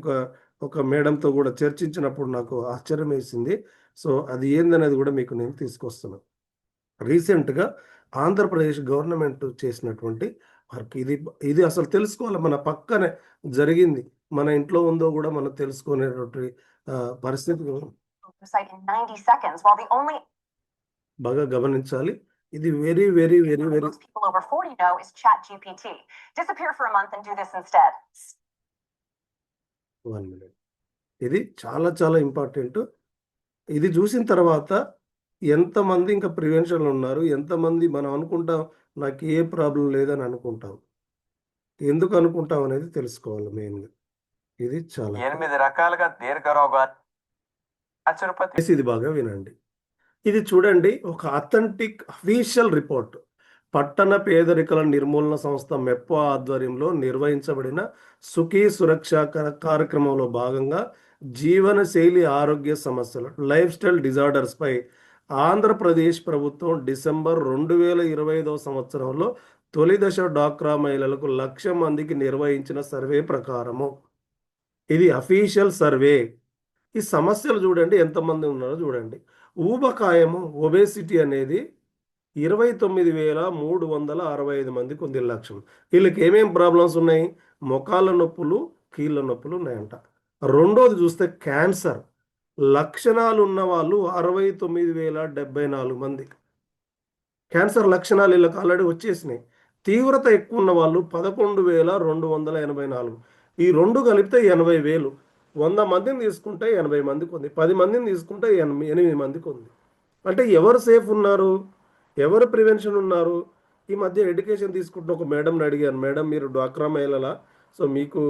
[SPEAKER 4] ఒక మేడంతో కూడా చర్చించినప్పుడు నాకు ఆశ్చర్యం వేసింది. సో అది ఏందనేది కూడా మీకు నేను తీసుకొస్తున్నాను. రీసెంట్గా ఆంధ్రప్రదేశ్ గవర్నమెంట్ చేసినటువంటి వర్క్ ఇది అసలు తెలుసుకోవాలి. మన పక్కనే జరిగింది, మన ఇంట్లో ఉందో కూడా మనం తెలుసుకునేటువంటి పరిస్థితి బాగా గమనించాలి. ఇది very very very very
[SPEAKER 6] over 40 know is ChatGPT. Disappear for a month and do this instead.
[SPEAKER 4] 1 minute. ఇది చాలా చాలా ఇంపార్టెంట్. ఇది చూసిన తర్వాత ఎంతమంది ఇంకా ప్రివెన్షన్లో ఉన్నారు, ఎంతమంది మనం అనుకుంటాం నాకు ఏ ప్రాబ్లం లేదని అనుకుంటాం, ఎందుకు అనుకుంటాం అనేది తెలుసుకోవాలి మెయిన్గా. ఇది చాలా
[SPEAKER 6] 8 రకాలుగా దీర్ఘరోగాలు న్యాచురోపతి
[SPEAKER 4] ఇది బాగా వినండి. ఇది చూడండి, ఒక అథెంటిక్ అఫీషియల్ రిపోర్ట్ పట్టణ పేదరికల నిర్మూలన సంస్థ మెప్పా ఆధ్వర్యంలో నిర్వహించబడిన సుఖీ సురక్ష కార్యక్రమంలో భాగంగా జీవనశైలి ఆరోగ్య సమస్యలు లైఫ్ స్టైల్ డిజార్డర్స్ పై ఆంధ్రప్రదేశ్ ప్రభుత్వం డిసెంబర్ 2025 సంవత్సరంలో తొలి దశ డాక్రా మహిళలకు 1,00,000 మందికి నిర్వహించిన సర్వే ప్రకారము, ఇది అఫీషియల్ సర్వే. ఈ సమస్యలు చూడండి ఎంతమంది ఉన్నారో చూడండి. ఊబకాయము ఒబేసిటీ అనేది 29,365 మందికి ఉంది లక్షణం. వీళ్ళకి ఏమేం ప్రాబ్లమ్స్ ఉన్నాయి? మొకాళ్ళ నొప్పులు, కీళ్ళ నొప్పులు ఉన్నాయంట. రెండోది చూస్తే క్యాన్సర్ లక్షణాలు ఉన్న వాళ్ళు 69,074 మంది. క్యాన్సర్ లక్షణాలు వీళ్ళకి ఆల్రెడీ వచ్చేసినాయి. తీవ్రత ఎక్కువ ఉన్న వాళ్ళు 11,284. ఈ రెండు కలిపితే 80,000. 100 మందిని తీసుకుంటే 80 మందికి ఉంది, 10 మందిని తీసుకుంటే 8 మందికి ఉంది. అంటే ఎవరు సేఫ్ ఉన్నారు, ఎవరు ప్రివెన్షన్ ఉన్నారు? ఈ మధ్య ఎడ్యుకేషన్ తీసుకుంటున్న ఒక మేడంని అడిగాను, మేడం మీరు డ్వాక్రా మహిళలా, సో మీకు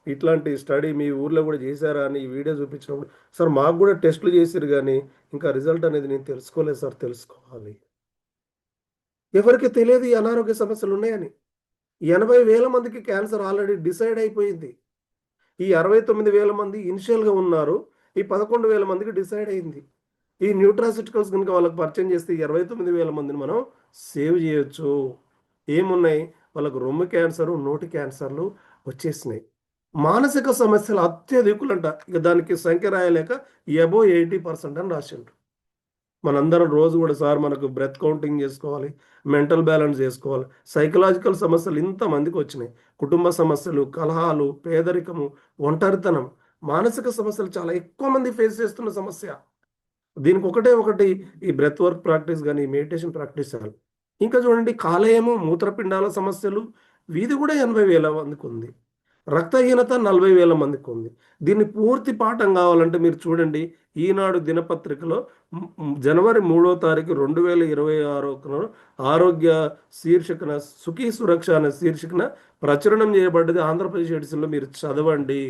[SPEAKER 4] ఇట్లాంటి స్టడీ మీ ఊర్లో కూడా చేశారా అని ఈ వీడియో చూపించినప్పుడు, సార్ మాకు కూడా టెస్టులు చేసిరు కానీ ఇంకా రిజల్ట్ అనేది నేను తెలుసుకోలేదు సార్, తెలుసుకోవాలి. ఎవరికి తెలియదు ఈ అనారోగ్య సమస్యలు ఉన్నాయని. 80,000 మందికి క్యాన్సర్ ఆల్రెడీ డిసైడ్ అయిపోయింది. ఈ 69,000 మంది ఇనిషియల్గా ఉన్నారు, ఈ 11,000 మందికి డిసైడ్ అయింది. ఈ న్యూట్రాసిటికల్స్ కనుక వాళ్ళకి పరిచయం చేస్తే 29,000 మందిని మనం సేవ్ చేయొచ్చు. ఏమున్నాయి? వాళ్ళకు రొమ్ము క్యాన్సరు, నోటి క్యాన్సర్లు వచ్చేసినాయి. మానసిక సమస్యలు అత్యధికులంట. ఇక దానికి సంఖ్య రాయలేక అబోవ్ 80% అని రాసిండ్రు. మనందరం రోజు కూడా సార్ మనకు బ్రెత్ కౌంటింగ్ చేసుకోవాలి, మెంటల్ బ్యాలెన్స్ చేసుకోవాలి. సైకలాజికల్ సమస్యలు ఇంతమందికి వచ్చినాయి. కుటుంబ సమస్యలు, కలహాలు, పేదరికము, ఒంటరితనం, మానసిక సమస్యలు చాలా ఎక్కువ మంది ఫేస్ చేస్తున్న సమస్య. దీనికి ఒకటి ఈ బ్రెత్ వర్క్ ప్రాక్టీస్ కానీ మెడిటేషన్ ప్రాక్టీస్ చేయాలి. ఇంకా చూడండి, కాలేయము, మూత్రపిండాల సమస్యలు, వీధి కూడా 80,000 మందికి ఉంది. రక్తహీనత 40,000 మందికి ఉంది. దీన్ని పూర్తి పాఠం కావాలంటే మీరు చూడండి, ఈనాడు దినపత్రికలో జనవరి 3వ తారీఖు 2026 ఆరోగ్య శీర్షికన సుఖీ సురక్ష అనే శీర్షికన ప్రచురణం చేయబడ్డది ఆంధ్రప్రదేశ్ ఎడిషన్లో. మీరు చదవండి.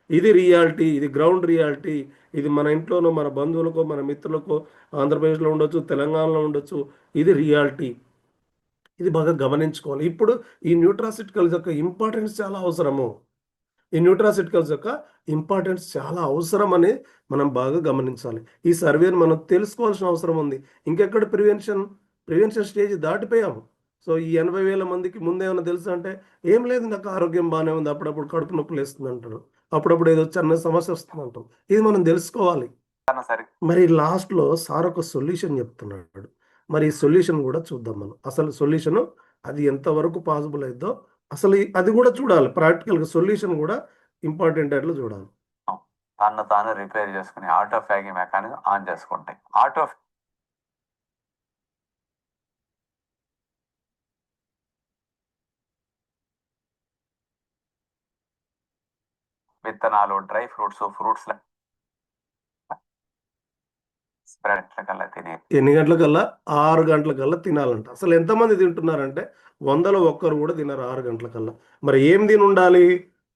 [SPEAKER 4] ఇది రియాలిటీ, ఇది గ్రౌండ్ రియాలిటీ. ఇది మన ఇంట్లోనో, మన బంధువులకో, మన మిత్రులకో ఆంధ్రప్రదేశ్లో ఉండొచ్చు, తెలంగాణలో ఉండొచ్చు. ఇది రియాలిటీ. ఇది బాగా గమనించుకోవాలి. ఇప్పుడు ఈ న్యూట్రాసిటికల్స్ యొక్క ఇంపార్టెన్స్ చాలా అవసరము. ఈ న్యూట్రాసిటికల్స్ యొక్క ఇంపార్టెన్స్ చాలా అవసరం అని మనం బాగా గమనించాలి. ఈ సర్వేని మనం తెలుసుకోవాల్సిన అవసరం ఉంది. ఇంకెక్కడ ప్రివెన్షన్ స్టేజ్ దాటిపోయాము. సో ఈ 80,000 మందికి ముందేమన్నా తెలుసా అంటే ఏం లేదు, నాకు ఆరోగ్యం బాగానే ఉంది, అప్పుడప్పుడు కడుపు నొప్పులు వేస్తుంది అంటారు, అప్పుడప్పుడు ఏదో చిన్న సమస్య వస్తుంది అంటాం. ఇది మనం తెలుసుకోవాలి. మరి లాస్ట్లో సార్ ఒక సొల్యూషన్ చెప్తున్నాడు. మరి ఈ సొల్యూషన్ కూడా చూద్దాం మనం. అసలు సొల్యూషన్ అది ఎంతవరకు పాసిబుల్ అయిద్దో అసలు అది కూడా చూడాలి. ప్రాక్టికల్గా సొల్యూషన్ కూడా ఇంపార్టెంట్ అట్లా చూడాలి.
[SPEAKER 6] తను తాను రిపేర్ చేసుకుని ఆటో ఫ్యాగి మెకానిక్ ఆన్ చేసుకుంటాయి. ఆటో విత్తనాలు, డ్రై ఫ్రూట్స్, ఫ్రూట్స్ కల్లా తినే
[SPEAKER 4] ఎన్ని గంటలకల్లా? 6 గంటలకల్లా తినాలంట. అసలు ఎంతమంది తింటున్నారంటే 100లో ఒక్కరు కూడా తినరు 6 గంటలకల్లా. మరి ఏం తిని ఉండాలి?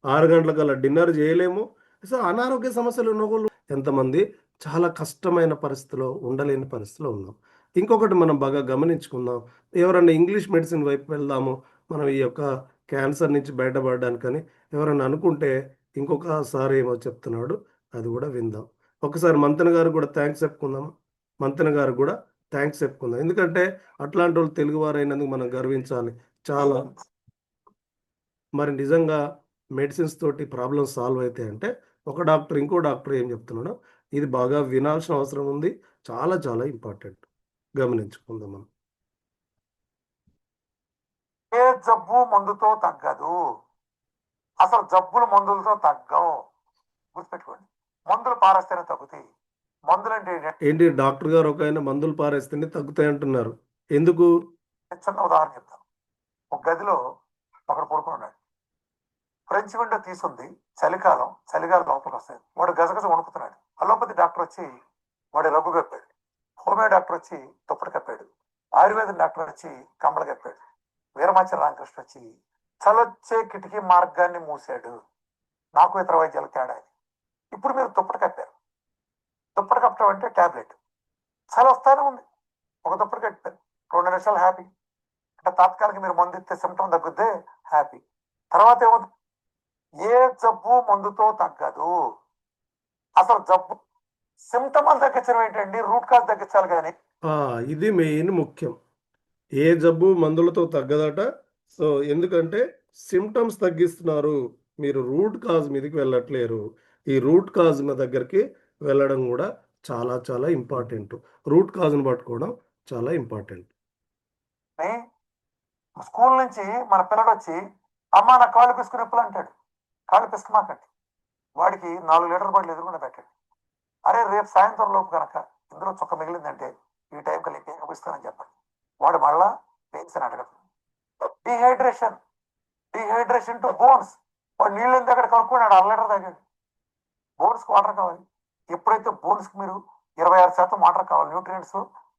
[SPEAKER 4] 6 గంటలకల్లా డిన్నర్ చేయలేము. అసలు అనారోగ్య సమస్యలు ఉన్న వాళ్ళు ఎంతమంది చాలా కష్టమైన పరిస్థితిలో, ఉండలేని పరిస్థితిలో ఉన్నాం. ఇంకొకటి మనం బాగా గమనించుకుందాం. ఎవరన్నా ఇంగ్లీష్ మెడిసిన్ వైపు వెళ్దాము, మనం ఈ యొక్క క్యాన్సర్ నుంచి బయటపడడానికని ఎవరన్నా అనుకుంటే ఇంకొకసారి ఏమో చెప్తున్నాడు, అది కూడా విందాం. ఒకసారి మంతెన గారు కూడా థ్యాంక్స్ చెప్పుకుందాం. మంతెన గారు కూడా థ్యాంక్స్ చెప్పుకుందాం. ఎందుకంటే అట్లాంటి వాళ్ళు తెలుగువారు అయినందుకు మనం గర్వించాలి చాలా. మరి నిజంగా మెడిసిన్స్ తోటి ప్రాబ్లమ్స్ సాల్వ్ అయితే అంటే ఒక డాక్టర్ ఇంకో డాక్టర్ ఏం చెప్తున్నాడో ఇది బాగా వినాల్సిన అవసరం ఉంది. చాలా చాలా ఇంపార్టెంట్. గమనించుకుందాం మనం.
[SPEAKER 7] ఏ జబ్బు మందుతో తగ్గదు. అసలు జబ్బులు మందులతో తగ్గవు, గుర్తుపెట్టుకోండి. మందులు పారేస్తేనే తగ్గుతాయి. మందులు అంటే
[SPEAKER 4] ఏంటి? డాక్టర్ గారు ఒక ఆయన మందులు పారేస్తేనే తగ్గుతాయి అంటున్నారు. ఎందుకు?
[SPEAKER 7] చిన్న ఉదాహరణ చెప్తాను. ఒక గదిలో ఒకడు పడుకున్నాడు. ఫ్రెంచ్ విండో తీసుంది, చలికాలం లోపలికి వస్తుంది. వాడు గజగజ వణుకుతున్నాడు. అలోపతి డాక్టర్ వచ్చి వాడి రగ్గు కప్పాడు. హోమియో డాక్టర్ వచ్చి దుప్పటి కప్పాడు. ఆయుర్వేద డాక్టర్ వచ్చి కమ్మలు కప్పాడు. వీరమాచార్య రామకృష్ణ వచ్చి చలొచ్చే కిటికీ మార్గాన్ని మూసాడు. నాకు ఇతర వైద్యాలకు తేడా ఇది. ఇప్పుడు మీరు దుప్పటి కప్పారు. దుప్పటి కప్పడం అంటే టాబ్లెట్. చలి వస్తానే ఉంది, ఒక దుప్పటి కప్పారు, 2 నిమిషాలు హ్యాపీ. అంటే తాత్కాలిక మీరు మందు ఇస్తే సిమ్టమ్ తగ్గుద్దే హ్యాపీ. తర్వాత ఏమవుతుంది? ఏ జబ్బు మందుతో తగ్గదు. అసలు జబ్బు సిమ్టమాలు తగ్గించడం ఏంటండి? రూట్ కాజ్ తగ్గించాలి కానీ.
[SPEAKER 4] ఇది మెయిన్ ముఖ్యం. ఏ జబ్బు మందులతో తగ్గదట. సో ఎందుకంటే సిమ్టమ్స్ తగ్గిస్తున్నారు, మీరు రూట్ కాజ్ మీదకి వెళ్ళట్లేరు. ఈ రూట్ కాజ్ దగ్గరికి వెళ్ళడం కూడా చాలా చాలా ఇంపార్టెంట్. రూట్ కాజ్ని పట్టుకోవడం చాలా ఇంపార్టెంట్.
[SPEAKER 7] స్కూల్ నుంచి మన పిల్లడు వచ్చి అమ్మ నా కాళ్ళు పిసుకుని నొప్పులు అంటాడు. కాళ్ళు పిసుకుమాకండి. వాడికి 4 లీటర్ బాటిల్ ఎదురుకుండా పెట్టండి. అరే రేపు సాయంత్రం లోపు కనుక ఇందులో చుక్క మిగిలిందంటే ఈ టైం కలిపి పెయిన్ చూపిస్తానని చెప్పండి. వాడు మళ్ళా పెయిన్స్ అని అడగదు. Dehydration to bones. వాడు నీళ్ళు ఎంత అక్కడ కనుక్కున్నాడు, 1 లీటర్ తాగాడు. బోన్స్కి వాటర్ కావాలి. ఎప్పుడైతే బోన్స్కి మీరు 26% వాటర్ కావాలి, న్యూట్రియంట్స్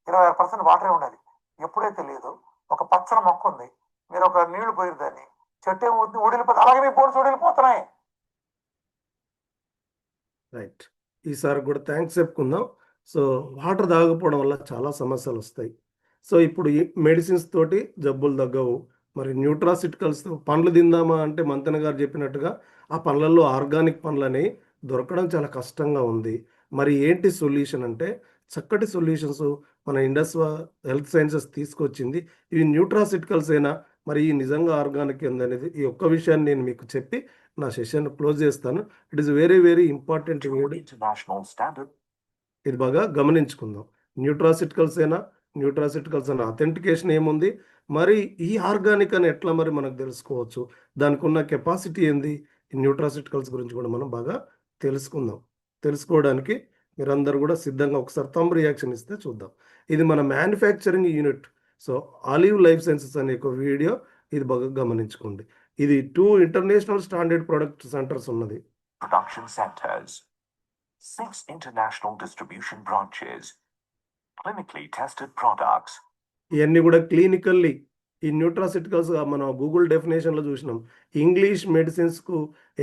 [SPEAKER 7] 26% వాటరే ఉండాలి. ఎప్పుడైతే లేదో ఒక పచ్చని మొక్క ఉంది, మీరు ఒక నీళ్లు పోయిరు దాన్ని, చెట్టు ఏమవుతుంది? ఊడిలిపోతుంది. అలాగే మీ బోన్స్ ఊడిలిపోతున్నాయి.
[SPEAKER 4] రైట్. ఈసారి కూడా థ్యాంక్స్ చెప్పుకుందాం. సో వాటర్ తాగకపోవడం వల్ల చాలా సమస్యలు వస్తాయి. సో ఇప్పుడు ఈ మెడిసిన్స్ తోటి జబ్బులు తగ్గవు. మరి న్యూట్రాసిటికల్స్తో పండ్లు తిందామా అంటే మంతెన గారు చెప్పినట్టుగా ఆ పండ్లలో ఆర్గానిక్ పండ్లని దొరకడం చాలా కష్టంగా ఉంది. మరి ఏంటి సొల్యూషన్ అంటే చక్కటి సొల్యూషన్స్ మన ఇండస్ హెల్త్ సైన్సెస్ తీసుకొచ్చింది. ఇవి న్యూట్రాసిటికల్స్ అయినా మరి ఈ నిజంగా ఆర్గానిక్ ఏందనేది ఈ ఒక్క విషయాన్ని నేను మీకు చెప్పి నా సెషన్ క్లోజ్ చేస్తాను. It is very very important.
[SPEAKER 6] International standard.
[SPEAKER 4] ఇది బాగా గమనించుకుందాం. న్యూట్రాసిటికల్స్ అన్న అథెంటికేషన్ ఏముంది, మరి ఈ ఆర్గానిక్ అని ఎట్లా మరి మనకు తెలుసుకోవచ్చు, దానికి ఉన్న కెపాసిటీ ఏంది, ఈ న్యూట్రాసిటికల్స్ గురించి కూడా మనం బాగా తెలుసుకుందాం. తెలుసుకోవడానికి మీరందరూ కూడా సిద్ధంగా ఒకసారి థంబ్ రియాక్షన్ ఇస్తే చూద్దాం. ఇది మన manufacturing unit. So olive life sciences అనే ఒక వీడియో, ఇది బాగా గమనించుకోండి. ఇది 2 ఇంటర్నేషనల్ స్టాండర్డ్ ప్రొడక్ట్ సెంటర్స్ ఉన్నది.
[SPEAKER 8] Production centers, 6 international distribution branches, clinically tested products.
[SPEAKER 4] ఇవన్నీ కూడా క్లినికల్లీ ఈ న్యూట్రాసిటికల్స్ మనం గూగుల్ డెఫినేషన్లో చూసినాం. ఇంగ్లీష్ మెడిసిన్స్కు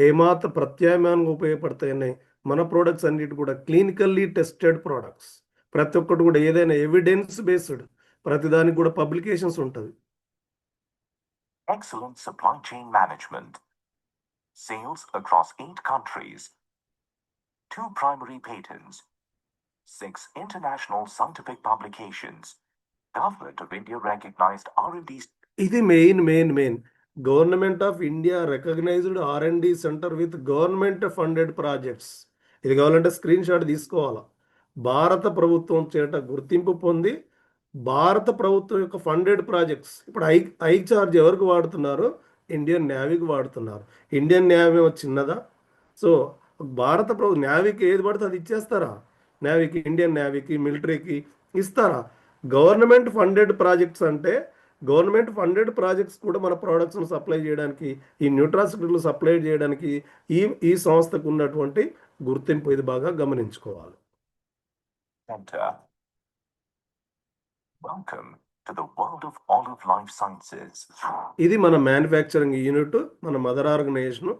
[SPEAKER 4] ఏమాత్రం ప్రత్యామ్నాయంగా ఉపయోగపడతాయని మన ప్రోడక్ట్స్ అన్నిటి కూడా క్లినికల్లీ టెస్టెడ్ ప్రోడక్ట్స్. ప్రతి ఒక్కటి కూడా ఏదైనా ఎవిడెన్స్ బేస్డ్, ప్రతిదానికి కూడా పబ్లికేషన్స్ ఉంటుంది.
[SPEAKER 8] Excellent supply chain management. Sales across 8 countries. 2 primary patents. 6 international scientific publications. Government of India recognized R&D.
[SPEAKER 4] ఇది main government of India recognised R&D centre with government funded projects. ఇది కావాలంటే screen shot తీసుకోవాలా. భారత ప్రభుత్వం చేత గుర్తింపు పొంది భారత ప్రభుత్వం యొక్క ఫండెడ్ ప్రాజెక్ట్స్. ఇప్పుడు ఐ చార్జ్ ఎవరికి వాడుతున్నారు? ఇండియన్ నేవీకి వాడుతున్నారు. ఇండియన్ నేవీ చిన్నదా? సో భారత ప్రభుత్వం నేవీకి ఏది పడితే అది ఇచ్చేస్తారా? నేవీకి, ఇండియన్ నేవీకి, మిలిటరీకి ఇస్తారా? గవర్నమెంట్ ఫండెడ్ ప్రాజెక్ట్స్ అంటే గవర్నమెంట్ ఫండెడ్ ప్రాజెక్ట్స్ కూడా మన ప్రోడక్ట్స్ను సప్లై చేయడానికి, ఈ న్యూట్రాసిటికల్ సప్లై చేయడానికి ఈ సంస్థకు ఉన్నటువంటి గుర్తింపు. ఇది బాగా గమనించుకోవాలి.
[SPEAKER 8] Center. Welcome to the world of Olive Life Sciences.
[SPEAKER 4] ఇది మన మ్యానుఫ్యాక్చరింగ్ యూనిట్, మన mother organisation.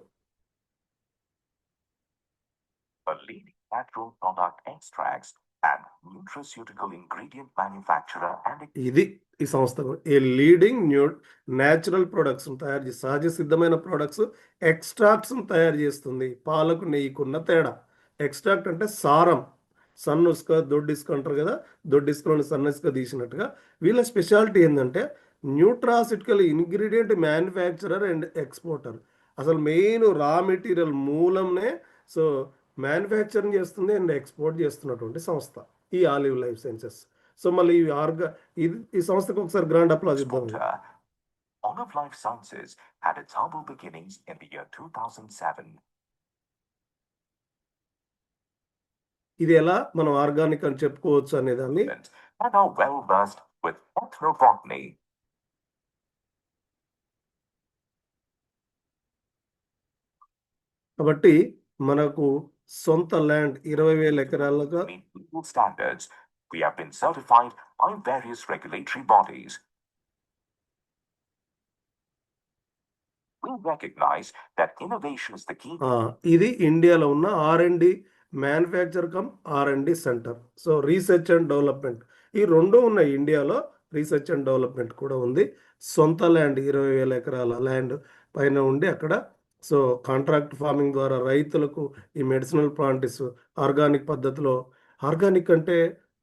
[SPEAKER 8] A leading natural product extracts and nutraceutical ingredient manufacturer and
[SPEAKER 4] ఇది ఈ సంస్థ ఏ లీడింగ్ న్యాచురల్ ప్రొడక్ట్స్ తయారు చేసి సహజ సిద్ధమైన ప్రొడక్ట్స్ ఎక్స్ట్రాక్ట్స్ తయారు చేస్తుంది. పాలకు నెయ్యికున్న తేడా. ఎక్స్ట్రాక్ట్ అంటే సారం, సన్న ఇసుక, దొడ్డు ఇసుక అంటారు కదా, దొడ్డు ఇసుకలోని సన్న ఇసుక తీసినట్టుగా. వీళ్ళ స్పెషాలిటీ ఏంటంటే nutraceutical ingredient manufacturer and exporter. అసలు మెయిన్ రా మెటీరియల్ మూలంనే సో మ్యానుఫ్యాక్చరింగ్ చేస్తుంది అండ్ ఎక్స్పోర్ట్ చేస్తున్నటువంటి సంస్థ ఈ ఆలివ్ లైఫ్ సైన్సెస్. సో మళ్ళీ ఈ సంస్థకు ఒకసారి గ్రాండ్ అప్లాజ్ ఇద్దాం.
[SPEAKER 8] Olive Life Sciences had its humble beginnings in the year 2007.
[SPEAKER 4] ఇది ఎలా మనం ఆర్గానిక్ అని చెప్పుకోవచ్చు అనేదాన్ని
[SPEAKER 8] And are well versed with ethnobotany.
[SPEAKER 4] కాబట్టి మనకు సొంత land 20,000 ఎకరాలుగా
[SPEAKER 8] meet legal standards. We have been certified by various regulatory bodies. We recognize that innovation is the key.
[SPEAKER 4] ఇది ఇండియాలో ఉన్న R&D manufacture come R&D centre. So research and development ఈ రెండు ఉన్నాయి. ఇండియాలో రీసెర్చ్ అండ్ డెవలప్మెంట్ కూడా ఉంది. సొంత ల్యాండ్ 20,000 ఎకరాల ల్యాండ్ పైన ఉండి అక్కడ సో కాంట్రాక్ట్ ఫార్మింగ్ ద్వారా రైతులకు ఈ మెడిసినల్ ప్లాంట్స్ ఆర్గానిక్ పద్ధతిలో, ఆర్గానిక్ అంటే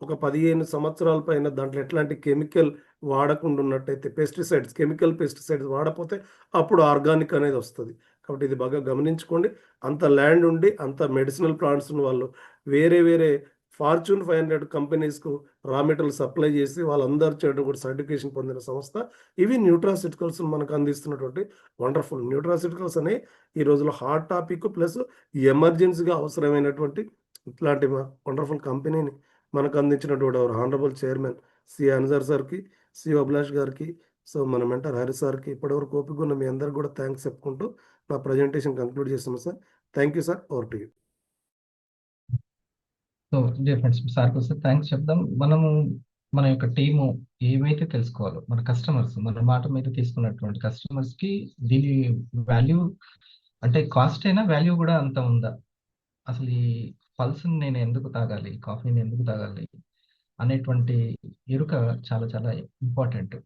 [SPEAKER 4] ఒక 15 సంవత్సరాల పైన దాంట్లో ఎట్లాంటి కెమికల్ వాడకుండా ఉన్నట్టయితే, పెస్టిసైడ్స్ కెమికల్ పెస్టిసైడ్స్ వాడపోతే అప్పుడు ఆర్గానిక్ అనేది వస్తుంది. కాబట్టి ఇది బాగా గమనించుకోండి. అంత ల్యాండ్ ఉండి అంత మెడిసినల్ ప్లాంట్స్ వాళ్ళు వేరే వేరే ఫార్చ్యూన్ 500 కంపెనీస్కు రా మెటీరియల్ సప్లై చేసి వాళ్ళందరూ చేయడం కూడా సర్టిఫికేషన్ పొందిన సంస్థ. ఇవి న్యూట్రాసిటికల్స్ మనకు అందిస్తున్నటువంటి వండర్ఫుల్. న్యూట్రాసిటికల్స్ అనే ఈ రోజులో హాట్ టాపిక్ ప్లస్ ఎమర్జెన్సీగా అవసరమైనటువంటి ఇట్లాంటి వండర్ఫుల్ కంపెనీని మనకు అందించినటువంటి అవర్ హానరబుల్ చైర్మన్ సి అన్జర్ సార్కి, సి అభిలాష్ గారికి, సో మన మెంటర్ హరి సార్కి, ఇప్పటివరకు ఓపిక ఉన్న మీ అందరికి కూడా థ్యాంక్స్ చెప్పుకుంటూ నా ప్రజెంటేషన్ కంక్లూడ్ చేస్తున్నాను sir. Thank you sir. Over to you.
[SPEAKER 3] So dear friends, సార్కి వస్తే థ్యాంక్స్ చెప్దాం. మనము మన యొక్క టీము ఏమైతే తెలుసుకోవాలో, మన కస్టమర్స్, మన మాట మీద తీసుకున్నటువంటి కస్టమర్స్కి దీని వాల్యూ అంటే కాస్ట్ అయినా వాల్యూ కూడా అంత ఉందా, అసలు ఈ పల్స్ని నేను ఎందుకు తాగాలి, కాఫీని ఎందుకు తాగాలి అనేటువంటి ఎరుక చాలా చాలా ఇంపార్టెంట్.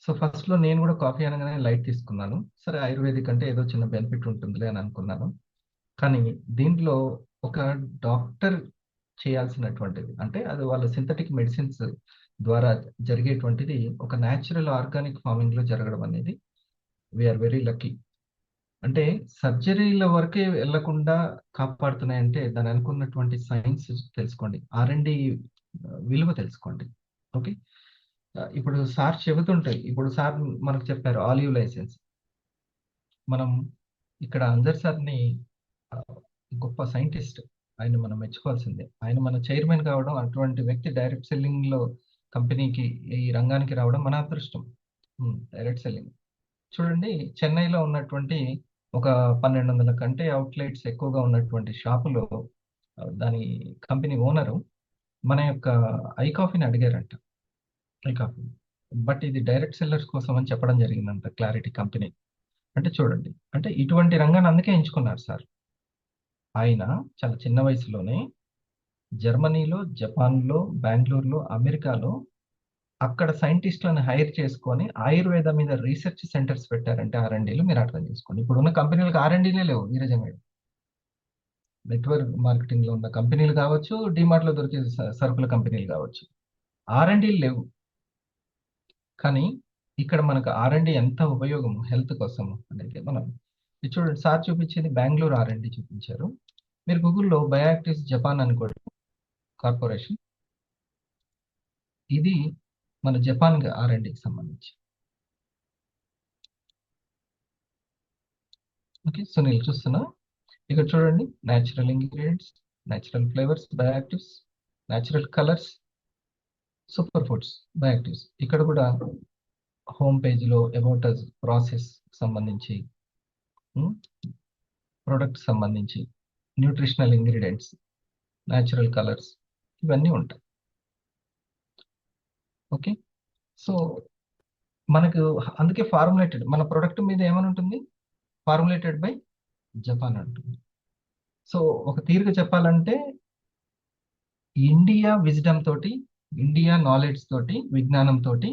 [SPEAKER 3] సో ఫస్ట్లో నేను కూడా కాఫీ అనగానే లైట్ తీసుకున్నాను. సరే ఆయుర్వేదిక్ అంటే ఏదో చిన్న బెనిఫిట్ ఉంటుందిలే అని అనుకున్నాను. కానీ దీంట్లో ఒక డాక్టర్ చేయాల్సినటువంటిది, అంటే అది వాళ్ళ సింథటిక్ మెడిసిన్స్ ద్వారా జరిగేటువంటిది ఒక న్యాచురల్ ఆర్గానిక్ ఫార్మింగ్లో జరగడం అనేది వీఆర్ వెరీ లక్కీ. అంటే సర్జరీల వరకే వెళ్లకుండా కాపాడుతున్నాయంటే దాని అనుకున్నటువంటి సైన్స్ తెలుసుకోండి, R&D విలువ తెలుసుకోండి. ఓకే, ఇప్పుడు సార్ చెబుతుంటే, ఇప్పుడు సార్ మనకు చెప్పారు ఆలివ్ లైసెన్స్. మనం ఇక్కడ అంజర్ సార్ని గొప్ప సైంటిస్ట్, ఆయన మనం మెచ్చుకోవాల్సిందే. ఆయన మన చైర్మన్ కావడం, అటువంటి వ్యక్తి డైరెక్ట్ సెల్లింగ్లో కంపెనీకి ఈ రంగానికి రావడం మన అదృష్టం. డైరెక్ట్ సెల్లింగ్ చూడండి, చెన్నైలో ఉన్నటువంటి ఒక 1200 కంటే అవుట్లెట్స్ ఎక్కువగా ఉన్నటువంటి షాపులో దాని కంపెనీ ఓనరు మన యొక్క ఐ కాఫీని అడిగారంట. ఐ కాఫీ, బట్ ఇది డైరెక్ట్ సెల్లర్స్ కోసం అని చెప్పడం జరిగిందంట క్లారిటీ కంపెనీ. అంటే చూడండి, అంటే ఇటువంటి రంగాన్ని అందుకే ఎంచుకున్నారు సార్. ఆయన చాలా చిన్న వయసులోనే జర్మనీలో, జపాన్లో, బెంగళూరులో, అమెరికాలో అక్కడ సైంటిస్టులను హైర్ చేసుకొని ఆయుర్వేద మీద రీసెర్చ్ సెంటర్స్ పెట్టారంటే R&Dలు మీరు అర్థం చేసుకోండి. ఇప్పుడు ఉన్న కంపెనీలకు R&Dలే లేవు. వీరజమేడు నెట్వర్క్ మార్కెటింగ్లో ఉన్న కంపెనీలు కావచ్చు, డిమార్ట్లో దొరికే సరుకుల కంపెనీలు కావచ్చు, R&Dలు లేవు. కానీ ఇక్కడ మనకు R&D ఎంత ఉపయోగం హెల్త్ కోసం అనేది మనం చూడండి. సార్ చూపించేది బెంగళూరు R&D చూపించారు. మీరు గూగుల్లో బయోయాక్టివ్స్ జపాన్ అనుకోండి కార్పొరేషన్, ఇది మన జపాన్ R&Dకి సంబంధించి. ఓకే, సో నేను చూస్తున్నా ఇక్కడ చూడండి, natural ingredients, natural flavours, bioactives, natural colours, super foods, bioactives. ఇక్కడ కూడా హోమ్ పేజ్లో అబౌట్ అస్ ప్రాసెస్ సంబంధించి, ప్రొడక్ట్ సంబంధించి, న్యూట్రిషనల్ ఇంగ్రీడియంట్స్, న్యాచురల్ కలర్స్, ఇవన్నీ ఉంటాయి. ఓకే, సో మనకు అందుకే ఫార్ములేటెడ్, మన ప్రొడక్ట్ మీద ఏమని ఉంటుంది, ఫార్ములేటెడ్ బై జపాన్ అంటుంది. సో ఒక తీరుగా చెప్పాలంటే ఇండియా విజ్డమ్ తోటి, ఇండియా నాలెడ్జ్ తోటి, విజ్ఞానం తోటి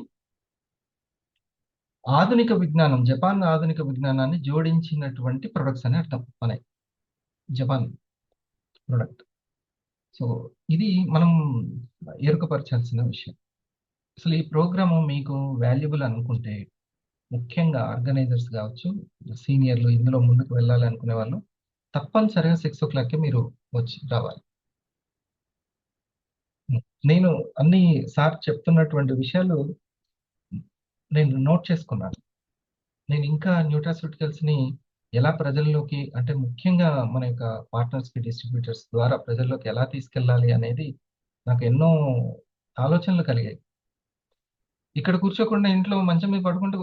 [SPEAKER 3] ఆధునిక విజ్ఞానం, జపాన్ ఆధునిక విజ్ఞానాన్ని జోడించినటువంటి ప్రొడక్ట్స్ అని అర్థం మన జపాన్ ప్రొడక్ట్. సో ఇది మనం ఎరుకపరచాల్సిన విషయం. అసలు ఈ ప్రోగ్రాము మీకు వాల్యుబుల్ అనుకుంటే, ముఖ్యంగా ఆర్గనైజర్స్ కావచ్చు, సీనియర్లు, ఇందులో ముందుకు వెళ్ళాలి అనుకునే వాళ్ళు తప్పనిసరిగా 6 o'clockకే మీరు వచ్చి రావాలి. నేను అన్ని సార్ చెప్తున్నటువంటి విషయాలు నేను నోట్ చేసుకున్నాను. నేను ఇంకా న్యూట్రాస్యూటికల్స్ని ఎలా ప్రజల్లోకి, అంటే ముఖ్యంగా మన యొక్క పార్ట్నర్స్కి, డిస్ట్రిబ్యూటర్స్ ద్వారా ప్రజల్లోకి ఎలా తీసుకెళ్ళాలి అనేది నాకు ఎన్నో ఆలోచనలు కలిగాయి. ఇక్కడ కూర్చోకుండా ఇంట్లో మంచం మీద పడుకుంటూ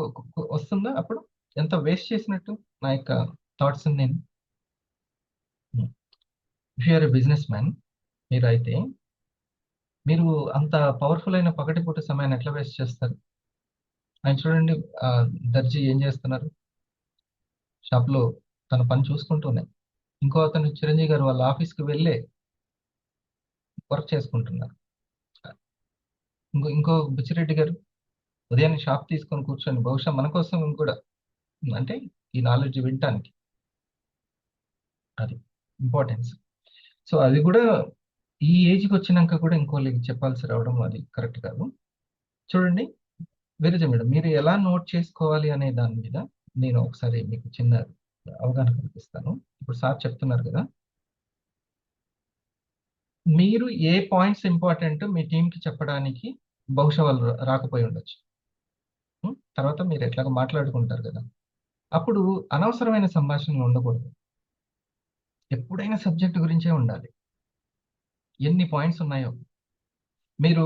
[SPEAKER 3] వస్తుందా అప్పుడు ఎంత వేస్ట్ చేసినట్టు నా యొక్క థాట్స్ నేను. If you're a businessman, మీరైతే మీరు అంత పవర్ఫుల్ అయిన పగటిపూట సమయాన్ని ఎట్లా వేస్ట్ చేస్తారు? ఆయన చూడండి, ఆ, దర్జీ ఏం చేస్తున్నారు? షాప్లో తన పని చూసుకుంటూనే ఇంకో అతను చిరంజీవి గారు వాళ్ళ ఆఫీస్కి వెళ్ళే వర్క్ చేసుకుంటున్నారు. ఇంకో బుచ్చిరెడ్డి గారు ఉదయాన్నే షాప్ తీసుకొని కూర్చొని బహుశా మన కోసం కూడా, అంటే ఈ నాలెడ్జ్ వినటానికి, అది ఇంపార్టెన్స్. సో అది కూడా ఈ ఏజ్కి వచ్చినాక కూడా ఇంకోళ్ళకి చెప్పాల్సి రావడం అది కరెక్ట్ కాదు. చూడండి విరజ మేడం, మీరు ఎలా నోట్ చేసుకోవాలి అనే దాని మీద నేను ఒకసారి మీకు చిన్న అవగాహన కల్పిస్తాను. ఇప్పుడు సార్ చెప్తున్నారు కదా, మీరు ఏ పాయింట్స్ ఇంపార్టెంట్ మీ టీంకి చెప్పడానికి బహుశా వాళ్ళు రాకపోయి ఉండొచ్చు. తర్వాత మీరు ఎట్లాగో మాట్లాడుకుంటారు కదా, అప్పుడు అనవసరమైన సంభాషణలు ఉండకూడదు. ఎప్పుడైనా సబ్జెక్ట్ గురించే ఉండాలి. ఎన్ని పాయింట్స్ ఉన్నాయో మీరు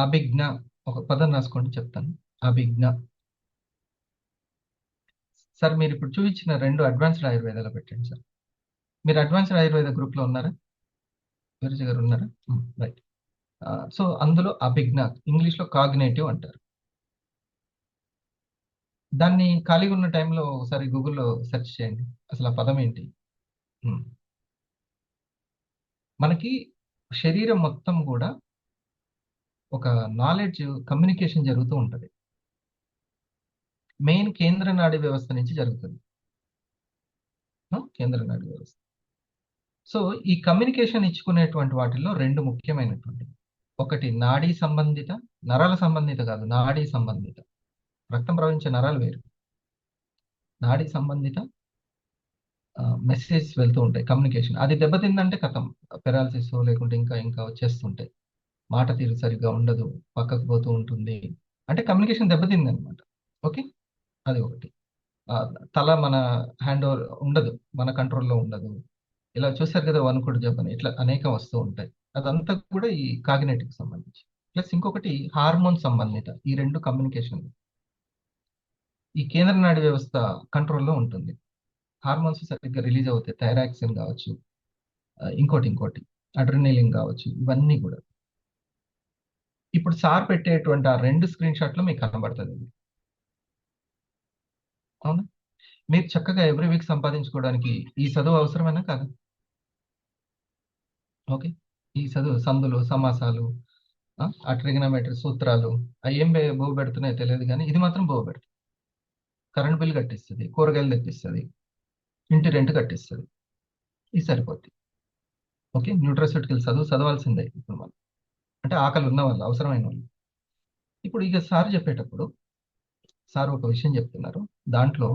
[SPEAKER 3] అభిజ్ఞ ఒక పదం రాసుకోండి, చెప్తాను. అభిజ్ఞ. సార్ మీరు ఇప్పుడు చూపించిన 2 అడ్వాన్స్డ్ ఆయుర్వేదాలు పెట్టండి సార్. మీరు అడ్వాన్స్డ్ ఆయుర్వేద గ్రూప్లో ఉన్నారా? విరజ గారు ఉన్నారా? రైట్. సో అందులో అభిజ్ఞ, ఇంగ్లీష్లో కాగ్నేటివ్ అంటారు. దాన్ని ఖాళీగా ఉన్న టైంలో ఒకసారి గూగుల్లో సెర్చ్ చేయండి, అసలు ఆ పదం ఏంటి. మనకి శరీరం మొత్తం కూడా ఒక నాలెడ్జ్ కమ్యూనికేషన్ జరుగుతూ ఉంటుంది. మెయిన్ కేంద్ర నాడీ వ్యవస్థ నుంచి జరుగుతుంది. కేంద్ర నాడీ వ్యవస్థ. సో ఈ కమ్యూనికేషన్ ఇచ్చుకునేటువంటి వాటిల్లో 2 ముఖ్యమైనటువంటి, ఒకటి నాడీ సంబంధిత, నరాల సంబంధిత కాదు, నాడీ సంబంధిత. రక్తం ప్రవహించే నరాలు వేరు. నాడీ సంబంధిత మెసేజ్ వెళ్తూ ఉంటాయి, కమ్యూనికేషన్. అది దెబ్బతిందంటే కథం, పెరాలసిస్ లేకుంటే ఇంకా ఇంకా వచ్చేస్తుంటాయి. మాట తీరు సరిగ్గా ఉండదు, పక్కకు పోతూ ఉంటుంది, అంటే కమ్యూనికేషన్ దెబ్బతింది అనమాట. ఓకే, అది ఒకటి. తల మన హ్యాండ్ ఓవర్ ఉండదు, మన కంట్రోల్లో ఉండదు. ఇలా చూసారు కదా వణుకుడు జబ్బని, ఇట్లా అనేకం వస్తూ ఉంటాయి. అదంతా కూడా ఈ కాగ్నేటివ్కి సంబంధించి. ప్లస్ ఇంకొకటి హార్మోన్ సంబంధిత. ఈ 2 కమ్యూనికేషన్ ఈ కేంద్ర నాడీ వ్యవస్థ కంట్రోల్లో ఉంటుంది. హార్మోన్స్ సరిగ్గా రిలీజ్ అవుతాయి, థైరాక్సిన్ కావచ్చు, ఇంకోటి అడ్రినలిన్ కావచ్చు, ఇవన్నీ కూడా. ఇప్పుడు సార్ పెట్టేటువంటి ఆ 2 స్క్రీన్ షాట్లు మీకు కనబడుతుంది. అవునా? మీరు చక్కగా ఎవ్రీ వీక్ సంపాదించుకోవడానికి ఈ చదువు అవసరమైనా కాదు. ఓకే, ఈ చదువు సందులు, సమాసాలు, ఆ ట్రిగనోమెట్రీ సూత్రాలు, అవి ఏం బోగు పెడుతున్నాయో తెలియదు, కానీ ఇది మాత్రం బోగు పెడుతుంది. కరెంట్ బిల్ కట్టిస్తుంది, కూరగాయలు తెప్పిస్తుంది, ఇంటి రెంట్ కట్టిస్తుంది, ఇది సరిపోద్ది. ఓకే, న్యూట్రాస్యూటికల్ చదవాల్సిందే ఇప్పుడు మనం, అంటే ఆకలి ఉన్న వాళ్ళు, అవసరమైన వాళ్ళు. ఇప్పుడు ఇక సార్ చెప్పేటప్పుడు సార్ ఒక విషయం చెప్తున్నారు, దాంట్లో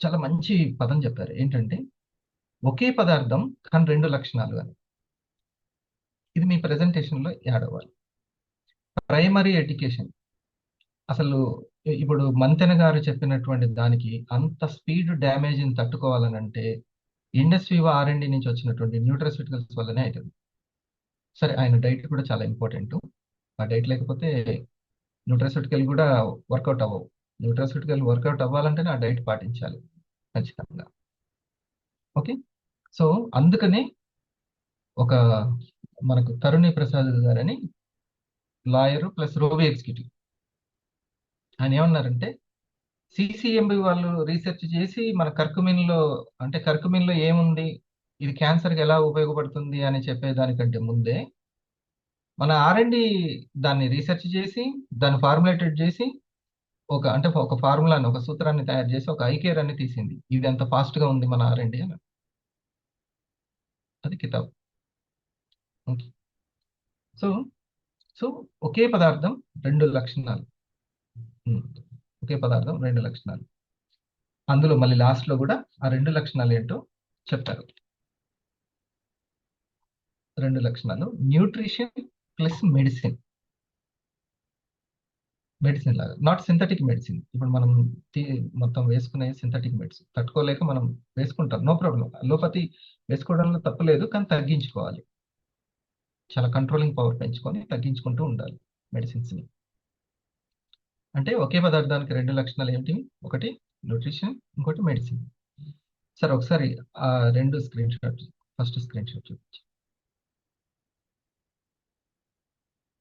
[SPEAKER 3] చాలా మంచి పదం చెప్పారు. ఏంటంటే ఒకే పదార్థం కానీ 2 లక్షణాలు అని. ఇది మీ ప్రెజెంటేషన్లో యాడ్ అవ్వాలి. Primary education. అసలు ఇప్పుడు మంతెన గారు చెప్పినటువంటి దానికి అంత స్పీడ్ డ్యామేజ్ని తట్టుకోవాలనంటే ఇండస్ట్రీ R&D నుంచి వచ్చినటువంటి న్యూట్రాస్యూటికల్స్ వల్లనే అవుతుంది. సరే, ఆయన డైట్ కూడా చాలా ఇంపార్టెంట్. ఆ డైట్ లేకపోతే న్యూట్రాస్యూటికల్ కూడా వర్కౌట్ అవ్వవు. న్యూట్రాస్యూటికల్ వర్కౌట్ అవ్వాలంటే ఆ డైట్ పాటించాలి ఖచ్చితంగా. ఓకే, సో అందుకనే ఒక మనకు తరుణి ప్రసాద్ గారని లాయర్ ప్లస్ రోబీ ఎగ్జిక్యూటివ్, ఆయన ఏమన్నారంటే CCMB వాళ్ళు రీసెర్చ్ చేసి మన కర్కుమిన్లో ఏముంది, ఇది క్యాన్సర్కి ఎలా ఉపయోగపడుతుంది అని చెప్పేదానికంటే ముందే మన R&D దాన్ని రీసెర్చ్ చేసి దాన్ని ఫార్ములేటెడ్ చేసి ఒక ఫార్ములాని, ఒక సూత్రాన్ని తయారు చేసి ఒక ఐకేర్ అని తీసింది. ఇది ఎంత ఫాస్ట్ గా ఉంది మన R&D అని. అది కితాబ్. ఓకే, సో ఒకే పదార్థం 2 లక్షణాలు. ఒకే పదార్థం 2 లక్షణాలు. అందులో మళ్ళీ లాస్ట్ లో కూడా ఆ 2 లక్షణాలు ఏంటో చెప్తారు. 2 లక్షణాలు న్యూట్రిషన్ ప్లస్ మెడిసిన్ లాగా, నాట్ సింథటిక్ మెడిసిన్. ఇప్పుడు మనం మొత్తం వేసుకునే సింథటిక్ మెడిసిన్ తట్టుకోలేక మనం వేసుకుంటాం, నో ప్రాబ్లం. అలోపతి వేసుకోవడంలో తప్పులేదు, కానీ తగ్గించుకోవాలి. చాలా కంట్రోలింగ్ పవర్ పెంచుకొని తగ్గించుకుంటూ ఉండాలి మెడిసిన్స్ ని. అంటే ఒకే పదార్థానికి 2 లక్షణాలు ఏంటి? ఒకటి న్యూట్రిషన్, ఇంకోటి మెడిసిన్. సరే, ఒకసారి ఆ 2 screen shots, first screen shot చూపించి.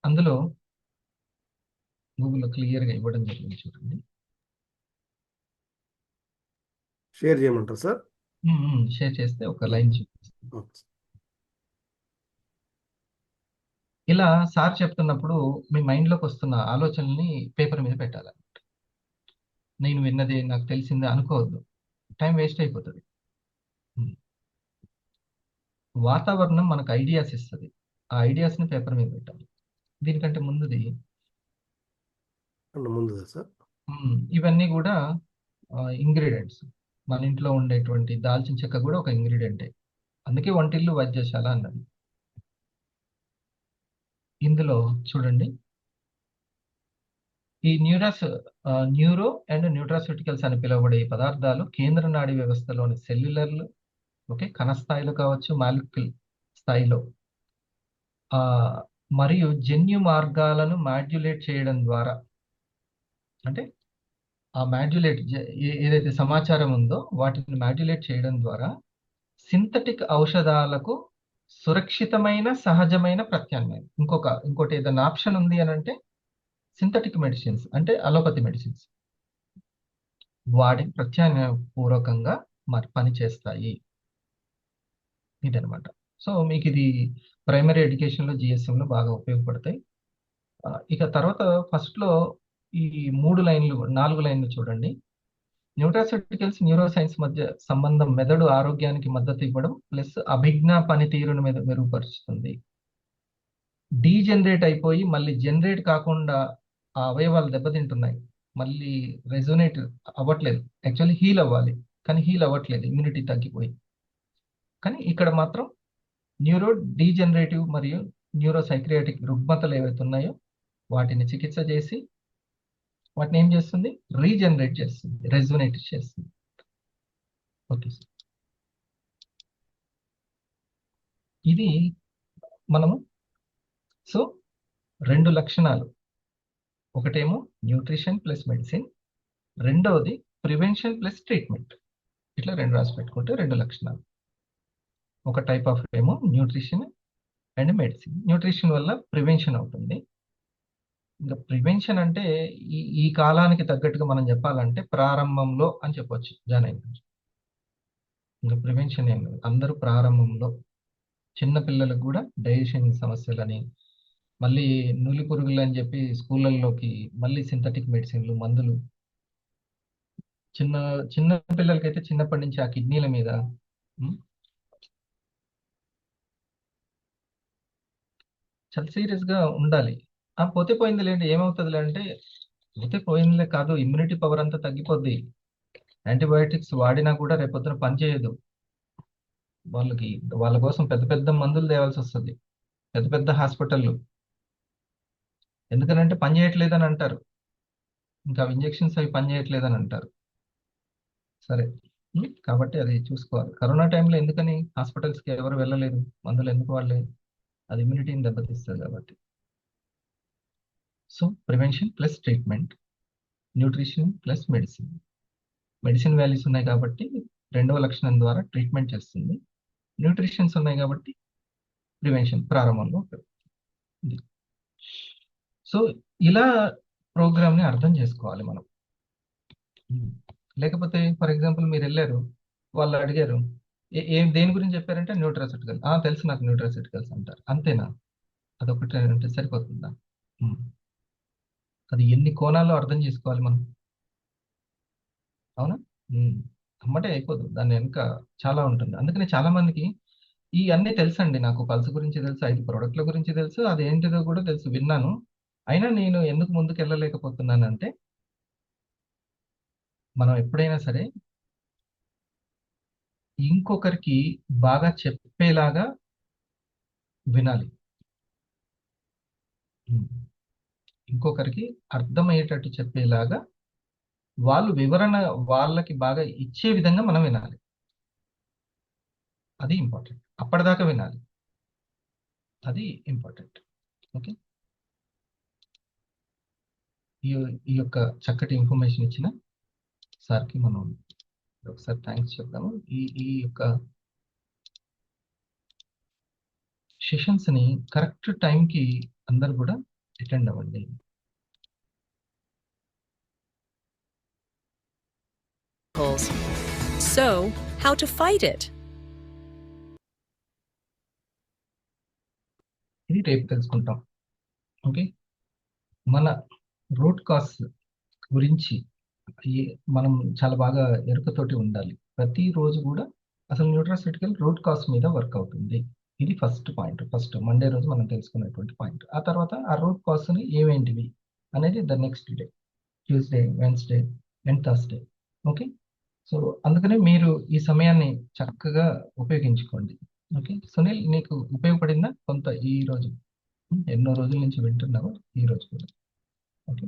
[SPEAKER 3] అందులో గూగుల్లో క్లియర్గా ఇవ్వడం జరిగింది చూడండి.
[SPEAKER 4] షేర్ చేయమంటారు సార్?
[SPEAKER 3] షేర్ చేస్తే ఒక లైన్ చూపిస్తుంది.
[SPEAKER 4] ఓకే.
[SPEAKER 3] ఇలా సార్ చెప్తున్నప్పుడు మీ మైండ్లోకి వస్తున్న ఆలోచనల్ని పేపర్ మీద పెట్టాలి. నేను విన్నది నాకు తెలిసిందే అనుకోవద్దు, టైం వేస్ట్ అయిపోతుంది. వాతావరణం మనకు ఐడియాస్ ఇస్తుంది, ఆ ఐడియాస్ని పేపర్ మీద పెట్టాలి. దీనికంటే ముందుది
[SPEAKER 4] ముందుదా సార్?
[SPEAKER 3] ఇవన్నీ కూడా ఇంగ్రీడియంట్స్. మన ఇంట్లో ఉండేటువంటి దాల్చిన చెక్క కూడా ఒక ఇంగ్రీడియంటే, అందుకే వంటిల్లు వైద్యశాల అన్నది. ఇందులో చూడండి, ఈ న్యూరో అండ్ న్యూట్రాస్యూటికల్స్ అని పిలువబడే ఈ పదార్థాలు కేంద్ర నాడీ వ్యవస్థలోని సెల్యులర్లు, ఓకే, కణ స్థాయిలో కావచ్చు, మాలిక్యుల్ స్థాయిలో మరియు జన్యు మార్గాలను మాడ్యులేట్ చేయడం ద్వారా, అంటే ఆ మాడ్యులేట్ ఏదైతే సమాచారం ఉందో వాటిని మాడ్యులేట్ చేయడం ద్వారా సింథటిక్ ఔషధాలకు సురక్షితమైన సహజమైన ప్రత్యామ్నాయం. ఇంకోటి ఏదైనా ఆప్షన్ ఉంది అని అంటే సింథటిక్ మెడిసిన్స్, అంటే అలోపతి మెడిసిన్స్ వాడి ప్రత్యామ్నాయ పూర్వకంగా పనిచేస్తాయి. ఇదనమాట. సో మీకు ఇది ప్రైమరీ ఎడ్యుకేషన్లో జిఎస్ఎంలో బాగా ఉపయోగపడతాయి. ఇక తర్వాత ఫస్ట్లో ఈ 4 లైన్లు చూడండి. న్యూట్రాస్యూటికల్స్ న్యూరో సైన్స్ మధ్య సంబంధం మెదడు ఆరోగ్యానికి మద్దతు ఇవ్వడం ప్లస్ అభిజ్ఞా పనితీరును మెరుగుపరుస్తుంది. డీజనరేట్ అయిపోయి మళ్ళీ జనరేట్ కాకుండా ఆ అవయవాలు దెబ్బతింటున్నాయి, మళ్ళీ రెజోనేట్ అవ్వట్లేదు. యాక్చువల్లీ హీల్ అవ్వాలి కానీ హీల్ అవ్వట్లేదు, ఇమ్యూనిటీ తగ్గిపోయి. కానీ ఇక్కడ మాత్రం న్యూరో డీజనరేటివ్ మరియు న్యూరో సైక్రియాటిక్ రుగ్మతలు ఏవైతే ఉన్నాయో వాటిని చికిత్స చేసి వాటిని ఏం చేస్తుంది, రీజనరేట్ చేస్తుంది, రెజోనేట్ చేస్తుంది. ఓకే సార్, ఇది మనము సో 2 లక్షణాలు, ఒకటేమో న్యూట్రిషన్ ప్లస్ మెడిసిన్, రెండవది ప్రివెన్షన్ ప్లస్ ట్రీట్మెంట్. ఇట్లా 2 రాసి పెట్టుకుంటే 2 లక్షణాలు. ఒక టైప్ ఆఫ్ ఏమో న్యూట్రిషన్ అండ్ మెడిసిన్. న్యూట్రిషన్ వల్ల ప్రివెన్షన్ అవుతుంది. ఇంకా ప్రివెన్షన్ అంటే ఈ కాలానికి తగ్గట్టుగా మనం చెప్పాలంటే ప్రారంభంలో అని చెప్పొచ్చు. ఇంకా ప్రివెన్షన్ ఏం లేదు, అందరూ ప్రారంభంలో. చిన్న పిల్లలకు కూడా డైజెషన్ సమస్యలని, మళ్ళీ నులి పురుగులు అని చెప్పి స్కూళ్ళల్లోకి మళ్ళీ సింథటిక్ మెడిసిన్లు, మందులు. చిన్న పిల్లలకైతే చిన్నప్పటి నుంచి ఆ కిడ్నీల మీద చాలా సీరియస్గా ఉండాలి. పోతే పోయింది లేండి, ఏమవుతుంది అంటే పోతే పోయిందిలే కాదు, ఇమ్యూనిటీ పవర్ అంతా తగ్గిపోద్ది. యాంటీబయాటిక్స్ వాడినా కూడా రేపొద్దున పనిచేయదు. వాళ్ళ కోసం పెద్ద పెద్ద మందులు తేవాల్సి వస్తుంది, పెద్ద పెద్ద హాస్పిటళ్ళు. ఎందుకనంటే పని చేయట్లేదని అంటారు, ఇంకా ఇంజెక్షన్స్ అవి పని చేయట్లేదని అంటారు. సరే, కాబట్టి అది చూసుకోవాలి. కరోనా టైంలో ఎందుకని హాస్పిటల్స్కి ఎవరు వెళ్ళలేదు, మందులు ఎందుకు వాడలేదు, అది ఇమ్యూనిటీని దెబ్బతీస్తుంది కాబట్టి. So prevention plus treatment, nutrition plus medicine. Medicine values ఉన్నాయి కాబట్టి 2వ లక్షణం ద్వారా ట్రీట్మెంట్ చేస్తుంది. న్యూట్రిషన్స్ ఉన్నాయి కాబట్టి ప్రివెన్షన్ ప్రారంభంలో. సో ఇలా ప్రోగ్రామ్ని అర్థం చేసుకోవాలి మనం. లేకపోతే ఫర్ ఎగ్జాంపుల్ మీరు వెళ్ళారు, వాళ్ళు అడిగారు దేని గురించి చెప్పారంటే న్యూట్రాస్యూటికల్. తెలుసు నాకు న్యూట్రాస్యూటికల్స్ అంటారు, అంతేనా? అదొకటి అంటే సరిపోతుందా? అది ఎన్ని కోణాల్లో అర్థం చేసుకోవాలి మనం, అవునా? అమ్మటే అయిపోదు, దాని వెనుక చాలా ఉంటుంది. అందుకని చాలా మందికి ఈ అన్నీ తెలుసండి, నాకు పల్స్ గురించి తెలుసు, 5 ప్రోడక్ట్ల గురించి తెలుసు, అది ఏంటిదో కూడా తెలుసు, విన్నాను, అయినా నేను ఎందుకు ముందుకు వెళ్ళలేకపోతున్నానంటే మనం ఎప్పుడైనా సరే ఇంకొకరికి బాగా చెప్పేలాగా వినాలి. ఇంకొకరికి అర్థమయ్యేటట్టు చెప్పేలాగా వాళ్ళు వివరణ వాళ్ళకి బాగా ఇచ్చే విధంగా మనం వినాలి. అది ఇంపార్టెంట్. అప్పటిదాకా వినాలి, అది ఇంపార్టెంట్. ఓకే, ఈ యొక్క చక్కటి ఇన్ఫర్మేషన్ ఇచ్చిన సార్కి మనం ఒకసారి థ్యాంక్స్ చెప్తాము. ఈ యొక్క సెషన్స్ని కరెక్ట్ టైంకి అందరు కూడా అటెండ్ అవ్వండి.
[SPEAKER 9] So, how to fight it?
[SPEAKER 3] ఇది రేపు తెలుసుకుంటాం. ఓకే, మన రూట్ కాస్ గురించి మనం చాలా బాగా ఎరుకతోటి ఉండాలి. ప్రతిరోజు కూడా అసలు న్యూట్రాస్యూటికల్ రూట్ కాస్ మీద వర్క్ అవుతుంది. ఇది ఫస్ట్ పాయింట్. ఫస్ట్ మండే రోజు మనం తెలుసుకునేటువంటి పాయింట్. ఆ తర్వాత ఆ రూట్ కాస్ని ఏమేంటివి అనేది the next day, Tuesday, Wednesday and Thursday. Okay, so అందుకనే మీరు ఈ సమయాన్ని చక్కగా ఉపయోగించుకోండి. ఓకే, సునీల్, నీకు ఉపయోగపడిందా కొంత ఈ రోజు? ఎన్నో రోజుల నుంచి వింటున్నావు, ఈ రోజు కూడా. ఓకే,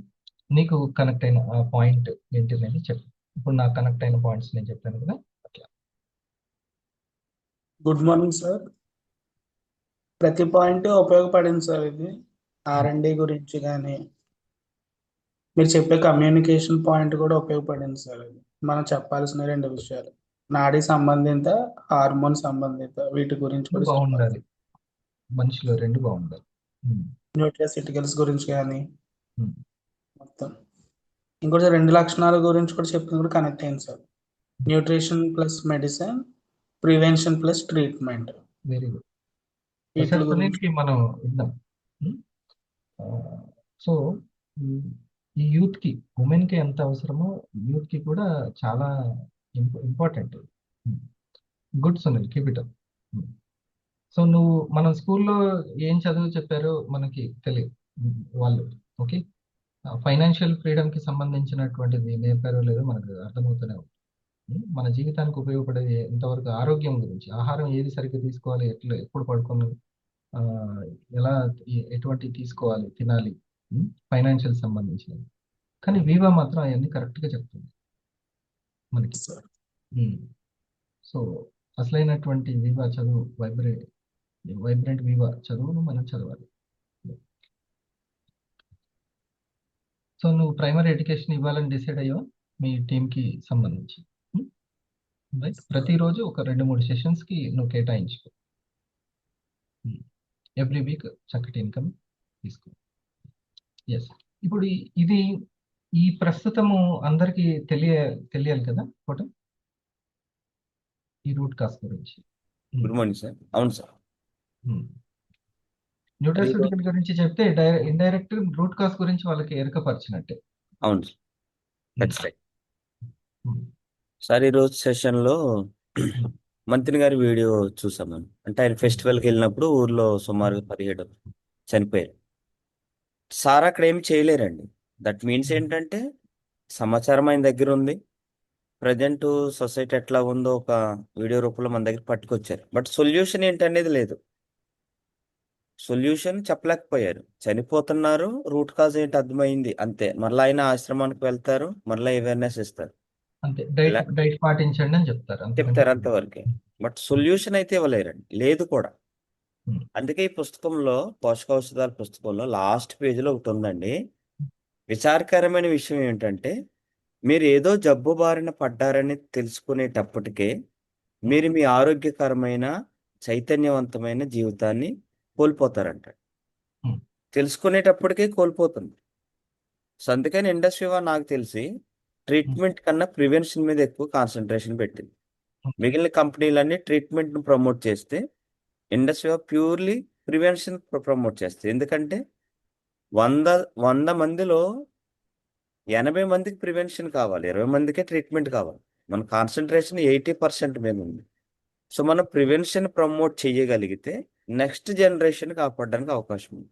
[SPEAKER 3] నీకు కనెక్ట్ అయిన ఆ పాయింట్ ఏంటిదని చెప్పు. ఇప్పుడు నాకు కనెక్ట్ అయిన పాయింట్స్ నేను చెప్పాను కదా, అట్లా.
[SPEAKER 10] Good morning sir. ప్రతి పాయింట్ ఉపయోగపడింది సార్. ఇది R&D గురించి కానీ మీరు చెప్పే కమ్యూనికేషన్ పాయింట్ కూడా ఉపయోగపడింది సార్. ఇది మనం చెప్పాల్సిన 2 విషయాలు, నాడీ సంబంధిత, హార్మోన్ సంబంధిత, వీటి గురించి కూడా చెప్పాలి.
[SPEAKER 3] బాగుండాలి, మనిషిలో 2 బాగుండాలి.
[SPEAKER 10] న్యూట్రాసిటికల్స్ గురించి కానీ
[SPEAKER 3] ఉమ్.
[SPEAKER 10] మొత్తం ఇంకోటి 2 లక్షణాల గురించి కూడా చెప్పింది కూడా కనెక్ట్ అయింది sir. Nutrition plus medicine, prevention plus treatment.
[SPEAKER 3] Very good.
[SPEAKER 10] వీటి
[SPEAKER 3] ఒకసారి
[SPEAKER 10] గురించి
[SPEAKER 3] సునీల్కి మనం ఇద్దాం. సో ఈ యూత్కి, ఉమెన్కి ఎంత అవసరమో యూత్కి కూడా చాలా important. Good Sunil, keep it up. So నువ్వు మనం స్కూల్లో ఏం చదువు చెప్పారో మనకి తెలియదు వాళ్ళు. ఓకే, ఫైనాన్షియల్ ఫ్రీడమ్కి సంబంధించినటువంటిది నేర్పారో లేదో మనకు అర్థమవుతూనే ఉంది. మన జీవితానికి ఉపయోగపడేది ఎంతవరకు, ఆరోగ్యం గురించి, ఆహారం ఏది సరిగ్గా తీసుకోవాలి, ఎప్పుడు పడుకొని ఎలా ఎటువంటి తీసుకోవాలి, తినాలి, ఫైనాన్షియల్ సంబంధించినవి. కానీ వీవా మాత్రం అవన్నీ కరెక్ట్గా చెప్తుంది మనకి. సో అసలైనటువంటి వీవా చదువు, వైబ్రెంట్ వీవా చదువును మనం చదవాలి. సో నువ్వు ప్రైమరీ ఎడ్యుకేషన్ ఇవ్వాలని డిసైడ్ అయ్యావా మీ టీంకి సంబంధించి? రైట్, ప్రతిరోజు ఒక 2-3 సెషన్స్కి నువ్వు కేటాయించుకో. ఎవ్రీ వీక్ చక్కటి ఇన్కమ్ తీసుకో. ఎస్, ఇప్పుడు ఇది ఈ ప్రస్తుతము అందరికీ తెలియాలి కదా ఫోటో, ఈ రూట్ కాస్ గురించి.
[SPEAKER 11] Good morning sir. అవును సార్.
[SPEAKER 3] న్యూట్రాస్యూటికల్ గురించి చెప్తే ఇండైరెక్ట్ రూట్ కాస్ గురించి వాళ్ళకి ఎరకపరిచినట్టే.
[SPEAKER 11] అవును సార్, దట్స్ రైట్ సార్. ఈరోజు సెషన్లో మంత్రి గారి వీడియో చూసాం మనం. అంటే ఆయన ఫెస్టివల్కి వెళ్ళినప్పుడు ఊర్లో సుమారుగా 17 చనిపోయారు. సార్ అక్కడ ఏమి చేయలేరండి. దట్ మీన్స్ ఏంటంటే సమాచారం ఆయన దగ్గర ఉంది, ప్రజెంట్ సొసైటీ ఎట్లా ఉందో ఒక వీడియో రూపంలో మన దగ్గర పట్టుకొచ్చారు. బట్ సొల్యూషన్ ఏంటనేది లేదు, సొల్యూషన్ చెప్పలేకపోయారు. చనిపోతున్నారు, రూట్ కాజ్ ఏంటి అర్థమైంది అంతే. మళ్ళీ ఆయన ఆశ్రమానికి వెళ్తారు, మళ్ళీ అవేర్నెస్ ఇస్తారు,
[SPEAKER 3] అంతే. డైట్ పాటించండి అని చెప్తారు
[SPEAKER 11] అంతవరకే. బట్ సొల్యూషన్ అయితే ఇవ్వలేరండి, లేదు కూడా. అందుకే ఈ పుస్తకంలో, పోషకౌషధాల పుస్తకంలో లాస్ట్ పేజీలో ఒకటి ఉందండి. విచారకరమైన విషయం ఏంటంటే, మీరు ఏదో జబ్బు బారిన పడ్డారని తెలుసుకునేటప్పటికే మీరు మీ ఆరోగ్యకరమైన చైతన్యవంతమైన జీవితాన్ని కోల్పోతారంట. తెలుసుకునేటప్పటికే కోల్పోతుంది. సో అందుకని ఇండస్ట్రీ నాకు తెలిసి ట్రీట్మెంట్ కన్నా ప్రివెన్షన్ మీద ఎక్కువ కాన్సన్ట్రేషన్ పెట్టింది. మిగిలిన కంపెనీలన్నీ ట్రీట్మెంట్ను ప్రమోట్ చేస్తే ఇండస్ట్రీ ప్యూర్లీ ప్రివెన్షన్ ప్రమోట్ చేస్తుంది. ఎందుకంటే 100 మందిలో 80 మందికి ప్రివెన్షన్ కావాలి, 20 మందికే ట్రీట్మెంట్ కావాలి. మన కాన్సన్ట్రేషన్ 80% మీద ఉంది. సో మనం ప్రివెన్షన్ ప్రమోట్ చేయగలిగితే నెక్స్ట్ జనరేషన్ కాపాడడానికి అవకాశం ఉంది.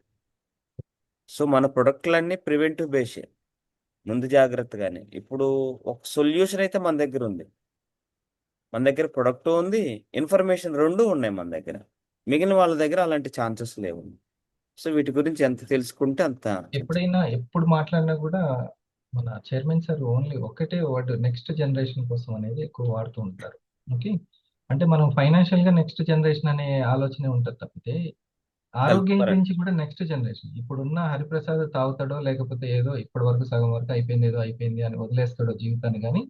[SPEAKER 11] సో మన ప్రొడక్ట్లన్నీ ప్రివెంటివ్ బేసే, ముందు జాగ్రత్తగానే. ఇప్పుడు ఒక సొల్యూషన్ అయితే మన దగ్గర ఉంది, మన దగ్గర ప్రొడక్ట్ ఉంది, ఇన్ఫర్మేషన్ 2 ఉన్నాయి మన దగ్గర. మిగిలిన వాళ్ళ దగ్గర అలాంటి ఛాన్సెస్ లేవు. సో వీటి గురించి ఎంత తెలుసుకుంటే అంత.
[SPEAKER 3] ఎప్పుడు మాట్లాడినా కూడా మన చైర్మన్ సార్ ఓన్లీ ఒకటే వర్డ్, నెక్స్ట్ జనరేషన్ కోసం అనేది ఎక్కువ వాడుతూ ఉంటారు. ఓకే, అంటే మనం ఫైనాన్షియల్ గా నెక్స్ట్ జనరేషన్ అనే ఆలోచనే ఉంటుంది తప్పితే ఆరోగ్యం గురించి కూడా నెక్స్ట్ జనరేషన్. ఇప్పుడున్న హరిప్రసాద్ తాగుతాడో లేకపోతే ఏదో ఇప్పటి వరకు సగం వరకు అయిపోయింది, ఏదో అయిపోయింది అని వదిలేస్తాడో జీవితాన్ని, కానీ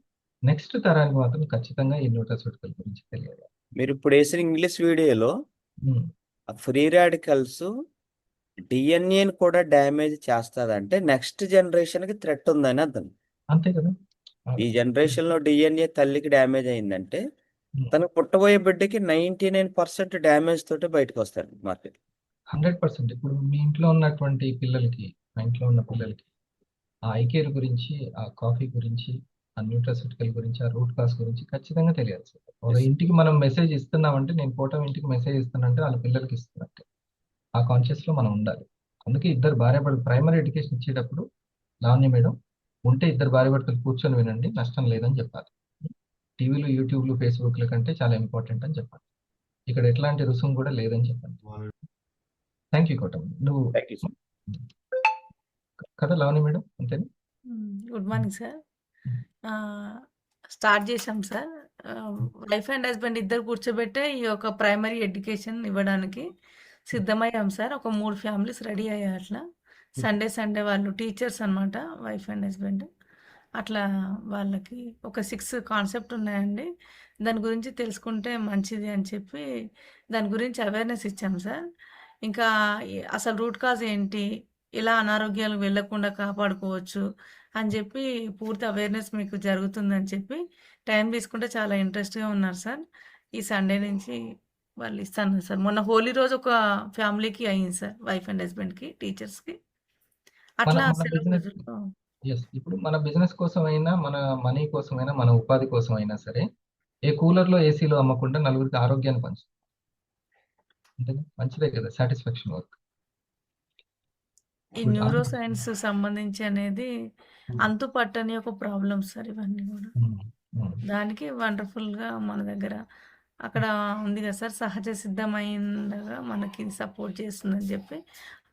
[SPEAKER 3] నెక్స్ట్ తరానికి మాత్రం ఖచ్చితంగా ఈ న్యూట్రాస్యూటికల్ గురించి తెలియాలి.
[SPEAKER 11] మీరు ఇప్పుడు వేసిన ఇంగ్లీష్ వీడియోలో ఫ్రీ రాడికల్స్ డిఎన్ఏని కూడా డ్యామేజ్ చేస్తుందంటే నెక్స్ట్ జనరేషన్కి థ్రెట్ ఉందని అర్థం.
[SPEAKER 3] అంతే కదా.
[SPEAKER 11] ఈ జనరేషన్లో డిఎన్ఏ తల్లికి డ్యామేజ్ అయిందంటే తనకు పుట్టబోయే బిడ్డకి 99% డ్యామేజ్ తోటి బయటకు వస్తారు మార్కెట్.
[SPEAKER 3] 100%. ఇప్పుడు మీ ఇంట్లో ఉన్నటువంటి పిల్లలకి, మా ఇంట్లో ఉన్న పిల్లలకి ఆ ఐ కేర్ గురించి, ఆ కాఫీ గురించి, ఆ న్యూట్రాసిటికల్ గురించి, ఆ రూట్ కాస్ గురించి ఖచ్చితంగా తెలియాలి సార్. ఒక ఇంటికి మనం మెసేజ్ ఇస్తున్నామంటే, నేను పోవటం ఇంటికి మెసేజ్ ఇస్తున్నానంటే వాళ్ళ పిల్లలకి ఇస్తున్నట్టే. ఆ కాన్షియస్లో మనం ఉండాలి. అందుకే ఇద్దరు భార్యాభర్తలు ప్రైమరీ ఎడ్యుకేషన్ ఇచ్చేటప్పుడు లావణ్య మేడం ఉంటే ఇద్దరు భార్యాభర్తలు కూర్చొని వినండి, నష్టం లేదని చెప్పాలి. టీవీలు, యూట్యూబ్లు, ఫేస్బుక్ల కంటే చాలా ఇంపార్టెంట్ అని చెప్పాలి. ఇక్కడ ఎట్లాంటి రుసుము కూడా లేదని చెప్పండి. థ్యాంక్ యూ కోటం. నువ్వు
[SPEAKER 11] థ్యాంక్ యూ.
[SPEAKER 3] కదా లావణ్య మేడం, అంతేనా?
[SPEAKER 12] Good morning sir. స్టార్ట్ చేశాం సార్. వైఫ్ అండ్ హస్బెండ్ ఇద్దరు కూర్చోబెట్టే ఈ యొక్క ప్రైమరీ ఎడ్యుకేషన్ ఇవ్వడానికి సిద్ధమయ్యాం సార్. ఒక 3 ఫ్యామిలీస్ రెడీ అయ్యాయి అట్లా. సండే వాళ్ళు టీచర్స్ అనమాట, వైఫ్ అండ్ హస్బెండ్. అట్లా వాళ్ళకి ఒక 6 కాన్సెప్ట్ ఉన్నాయండి. దాని గురించి తెలుసుకుంటే మంచిది అని చెప్పి దాని గురించి అవేర్నెస్ ఇచ్చాం సార్. ఇంకా అసలు రూట్ కాజ్ ఏంటి, ఎలా అనారోగ్యాలు వెళ్ళకుండా కాపాడుకోవచ్చు అని చెప్పి పూర్తి అవేర్నెస్ మీకు జరుగుతుందని చెప్పి టైం తీసుకుంటే చాలా ఇంట్రెస్ట్గా ఉన్నారు సార్. ఈ సండే నుంచి వాళ్ళు ఇస్తాను సార్. మొన్న హోలీ రోజు ఒక ఫ్యామిలీకి అయింది సార్, వైఫ్ అండ్ హస్బెండ్కి, టీచర్స్కి. అట్లా
[SPEAKER 3] మన
[SPEAKER 12] సెలవు
[SPEAKER 3] బిజినెస్
[SPEAKER 12] రోజుల్లో
[SPEAKER 3] ఇప్పుడు మన బిజినెస్ కోసమైనా, మన మనీ కోసమైనా, మన ఉపాధి కోసం అయినా సరే ఏ కూలర్లో, ఏసీలో అమ్మకుండా నలుగురికి ఆరోగ్యాన్ని పంచుతుంది. అంతేనా? మంచిదే కదా, సాటిస్ఫాక్షన్ వర్క్.
[SPEAKER 12] ఈ న్యూరో సైన్స్ సంబంధించి అనేది అంతు పట్టని ఒక ప్రాబ్లమ్ సార్ ఇవన్నీ కూడా. దానికి వండర్ఫుల్గా మన దగ్గర అక్కడ ఉంది కదా సార్, సహజ సిద్ధమైనగా మనకి సపోర్ట్ చేస్తుందని చెప్పి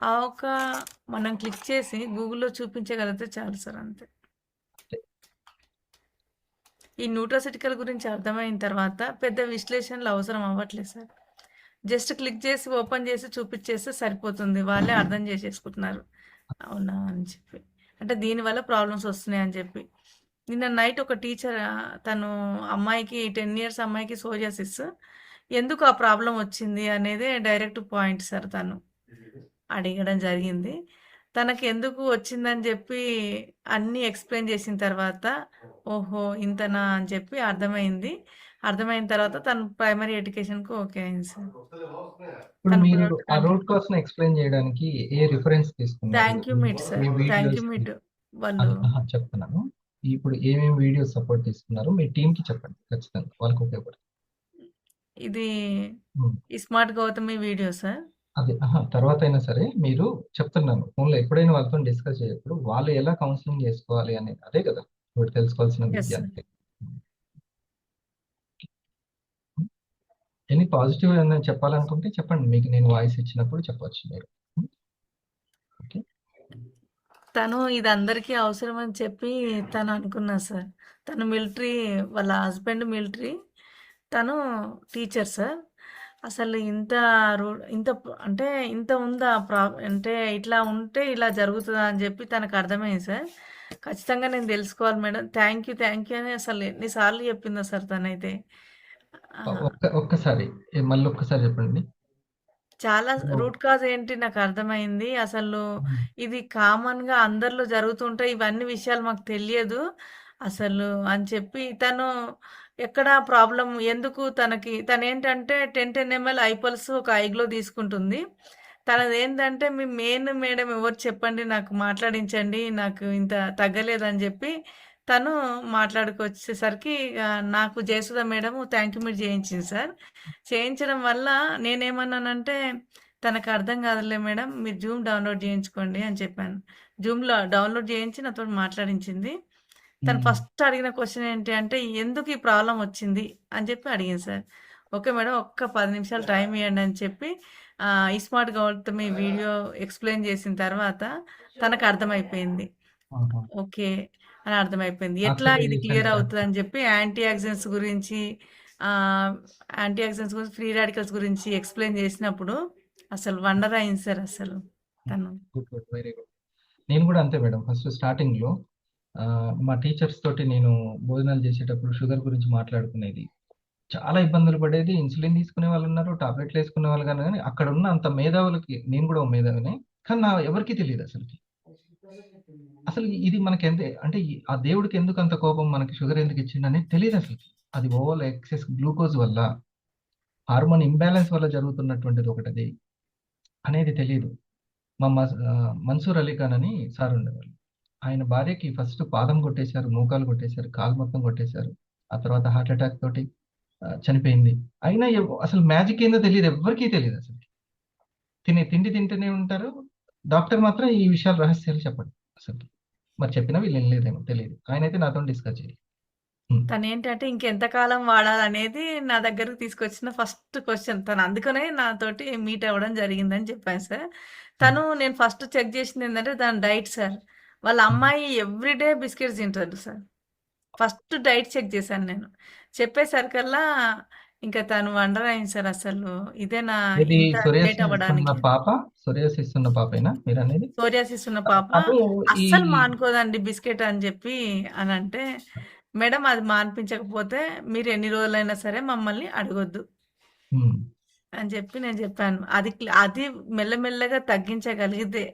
[SPEAKER 12] ఆ ఒక మనం క్లిక్ చేసి గూగుల్లో చూపించగలిగితే చాలు సార్, అంతే. ఈ న్యూట్రాసిటికల్ గురించి అర్థమైన తర్వాత పెద్ద విశ్లేషణలు అవసరం అవ్వట్లేదు సార్. జస్ట్ క్లిక్ చేసి ఓపెన్ చేసి చూపించేస్తే సరిపోతుంది, వాళ్ళే అర్థం చేసేసుకుంటున్నారు అవునా అని చెప్పి. అంటే దీనివల్ల ప్రాబ్లమ్స్ వస్తున్నాయి అని చెప్పి. నిన్న నైట్ ఒక టీచర్ తను అమ్మాయికి 10 years అమ్మాయికి సోరియాసిస్, ఎందుకు ఆ ప్రాబ్లం వచ్చింది అనేది డైరెక్ట్ పాయింట్ సార్ తను అడగడం జరిగింది. తనకి ఎందుకు వచ్చిందని చెప్పి అన్నీ ఎక్స్ప్లెయిన్ చేసిన తర్వాత ఓహో ఇంతనా అని చెప్పి అర్థమైంది. అర్థమైన తర్వాత తను ప్రైమరీ ఎడ్యుకేషన్కు ఓకే అయింది సార్.
[SPEAKER 3] ఇప్పుడు
[SPEAKER 12] తను
[SPEAKER 3] మీరు
[SPEAKER 12] కూడా
[SPEAKER 3] ఆ రూట్ కాస్ ని ఎక్స్ప్లెయిన్ చేయడానికి ఏ రిఫరెన్స్ తీసుకున్నారు?
[SPEAKER 12] Thank you meet sir,
[SPEAKER 3] me
[SPEAKER 12] thank you
[SPEAKER 3] videos
[SPEAKER 12] meet వాళ్ళు
[SPEAKER 3] చెప్తున్నాను. ఇప్పుడు ఏమేమి వీడియోస్ సపోర్ట్ తీసుకున్నారు మీ టీమ్ కి చెప్పండి, ఖచ్చితంగా వాళ్ళకి ఉపయోగపడుతుంది.
[SPEAKER 12] ఇది
[SPEAKER 3] ఉమ్.
[SPEAKER 12] ఈ స్మార్ట్ గౌతమి వీడియో సార్.
[SPEAKER 3] అదే తర్వాత అయినా సరే మీరు చెప్తున్నాను ఫోన్లో ఎప్పుడైనా వాళ్ళతో డిస్కస్ చేయప్పుడు వాళ్ళు ఎలా కౌన్సిలింగ్ చేసుకోవాలి అనేది, అదే కదా ఇప్పుడు తెలుసుకోవాల్సిన
[SPEAKER 12] ఎస్
[SPEAKER 3] విద్య
[SPEAKER 12] సార్.
[SPEAKER 3] అంతే. ఎనీ పాజిటివ్ ఏమైనా చెప్పాలనుకుంటే చెప్పండి, మీకు నేను వాయిస్ ఇచ్చినప్పుడు చెప్పొచ్చు మీరు. ఓకే.
[SPEAKER 12] తను ఇది అందరికీ అవసరం అని చెప్పి తను అనుకున్నా సార్. తను మిలిటరీ, వాళ్ళ హస్బెండ్ మిలిటరీ, తను టీచర్ సార్. అసలు ఇంత ఇంత అంటే ఇంత ఉందా అంటే ఇట్లా ఉంటే ఇలా జరుగుతుందా అని చెప్పి తనకు అర్థమైంది సార్. ఖచ్చితంగా నేను తెలుసుకోవాలి మేడం, థ్యాంక్ యూ అని అసలు ఎన్నిసార్లు చెప్పిందో సార్ తనైతే.
[SPEAKER 3] ఒక్కసారి మళ్ళీ ఒక్కసారి చెప్పండి.
[SPEAKER 12] చాలా రూట్ కాజ్ ఏంటి నాకు అర్థమైంది. అసలు ఇది కామన్‌గా అందరిలో జరుగుతుంటాయి. ఇవన్నీ విషయాలు మాకు తెలియదు అసలు అని చెప్పి తను ఎక్కడ ప్రాబ్లమ్ ఎందుకు తనేంటంటే 10 ml ఐపల్స్ ఒక ఐగ్లో తీసుకుంటుంది. తనదేంటంటే మీ మెయిన్ మేడం ఎవరు చెప్పండి నాకు మాట్లాడించండి, నాకు ఇంత తగ్గలేదని చెప్పి తను మాట్లాడుకొచ్చేసరికి నాకు జయసుధ మేడం థ్యాంక్ యూ మీరు చేయించింది సార్. చేయించడం వల్ల నేనేమన్నానంటే తనకు అర్థం కాదులే మేడం, మీరు జూమ్ డౌన్లోడ్ చేయించుకోండి అని చెప్పాను. జూమ్లో డౌన్లోడ్ చేయించి నాతో మాట్లాడించింది. తను ఫస్ట్ అడిగిన క్వశ్చన్ ఏంటి అంటే ఎందుకు ఈ ప్రాబ్లం వచ్చింది అని చెప్పి అడిగింది సార్. ఓకే మేడం ఒక్క 10 నిమిషాలు టైం ఇవ్వండి అని చెప్పి ఈ స్మార్ట్ గౌతమి వీడియో ఎక్స్ప్లెయిన్ చేసిన తర్వాత తనకు అర్థమైపోయింది. ఓకే అని అర్థమైపోయింది. ఎట్లా ఇది క్లియర్ అవుతుంది అని చెప్పి యాంటీ ఆక్సిడెంట్స్ గురించి ఫ్రీ రాడికల్స్ గురించి ఎక్స్ప్లెయిన్ చేసినప్పుడు అసలు వండర్ అయింది సార్ అసలు తను.
[SPEAKER 3] Very good. నేను కూడా అంతే మేడం. ఫస్ట్ స్టార్టింగ్ లో మా టీచర్స్ తోటి నేను భోజనాలు చేసేటప్పుడు షుగర్ గురించి మాట్లాడుకునేది. చాలా ఇబ్బందులు పడేది. ఇన్సులిన్ తీసుకునే వాళ్ళు ఉన్నారు, టాబ్లెట్లు వేసుకునే వాళ్ళు కానీ అక్కడ ఉన్న అంత మేధావులకి, నేను కూడా ఒక మేధావిని, కానీ ఎవరికీ తెలియదు అసలుకి. అసలు ఇది మనకి అంటే ఆ దేవుడికి ఎందుకు అంత కోపం, మనకి షుగర్ ఎందుకు ఇచ్చిండు అనేది తెలియదు అసలు. అది ఓవర్ ఎక్సెస్ గ్లూకోజ్ వల్ల, హార్మోన్ ఇంబ్యాలెన్స్ వల్ల జరుగుతున్నటువంటిది ఒకటి అనేది తెలియదు. మా మన్సూర్ అలీ ఖాన్ అని సార్ ఉండేవాళ్ళు. ఆయన భార్యకి ఫస్ట్ పాదం కొట్టేశారు, మోకాలు కొట్టేశారు, కాలు మొత్తం కొట్టేశారు. ఆ తర్వాత హార్ట్ అటాక్ తోటి చనిపోయింది. అయినా అసలు మ్యాజిక్ ఏందో తెలియదు, ఎవ్వరికీ తెలియదు అసలు. తిండి తింటూనే ఉంటారు. డాక్టర్ మాత్రం ఈ విషయాలు రహస్యాలు చెప్పండి అసలు. మరి చెప్పినా వీళ్ళు వినలేదేమో తెలియదు. ఆయన అయితే నాతో డిస్కస్ చేయాలి.
[SPEAKER 12] తను ఏంటంటే ఇంకెంతకాలం వాడాలనేది నా దగ్గరకు తీసుకొచ్చిన ఫస్ట్ క్వశ్చన్. తను అందుకనే నాతోటి మీట్ అవ్వడం జరిగిందని చెప్పాను సార్. నేను ఫస్ట్ చెక్ చేసింది ఏంటంటే దాని డైట్ సార్. వాళ్ళ అమ్మాయి ఎవ్రీడే బిస్కెట్స్ తింటారు సార్. ఫస్ట్ డైట్ చెక్ చేశాను నేను. చెప్పేసరికల్లా ఇంకా తను వండర్ అయింది సార్. అసలు ఇదేనా
[SPEAKER 3] ఇది
[SPEAKER 12] ఇంత లేట్
[SPEAKER 3] సోరియాసిస్ ఉన్న
[SPEAKER 12] అవ్వడానికి.
[SPEAKER 3] పాప, సోరియాసిస్ ఉన్న పాపేనా మీరు అనేది?
[SPEAKER 12] సోరియాసిస్ ఉన్న పాప
[SPEAKER 3] అదే ఈ
[SPEAKER 12] అస్సలు మానుకోదండి బిస్కెట్ అని చెప్పి అని అంటే, మేడం అది మాన్పించకపోతే మీరు ఎన్ని రోజులైనా సరే మమ్మల్ని అడగొద్దు
[SPEAKER 3] ఉమ్,
[SPEAKER 12] అని చెప్పి నేను చెప్పాను. అది మెల్లమెల్లగా తగ్గించగలిగితే,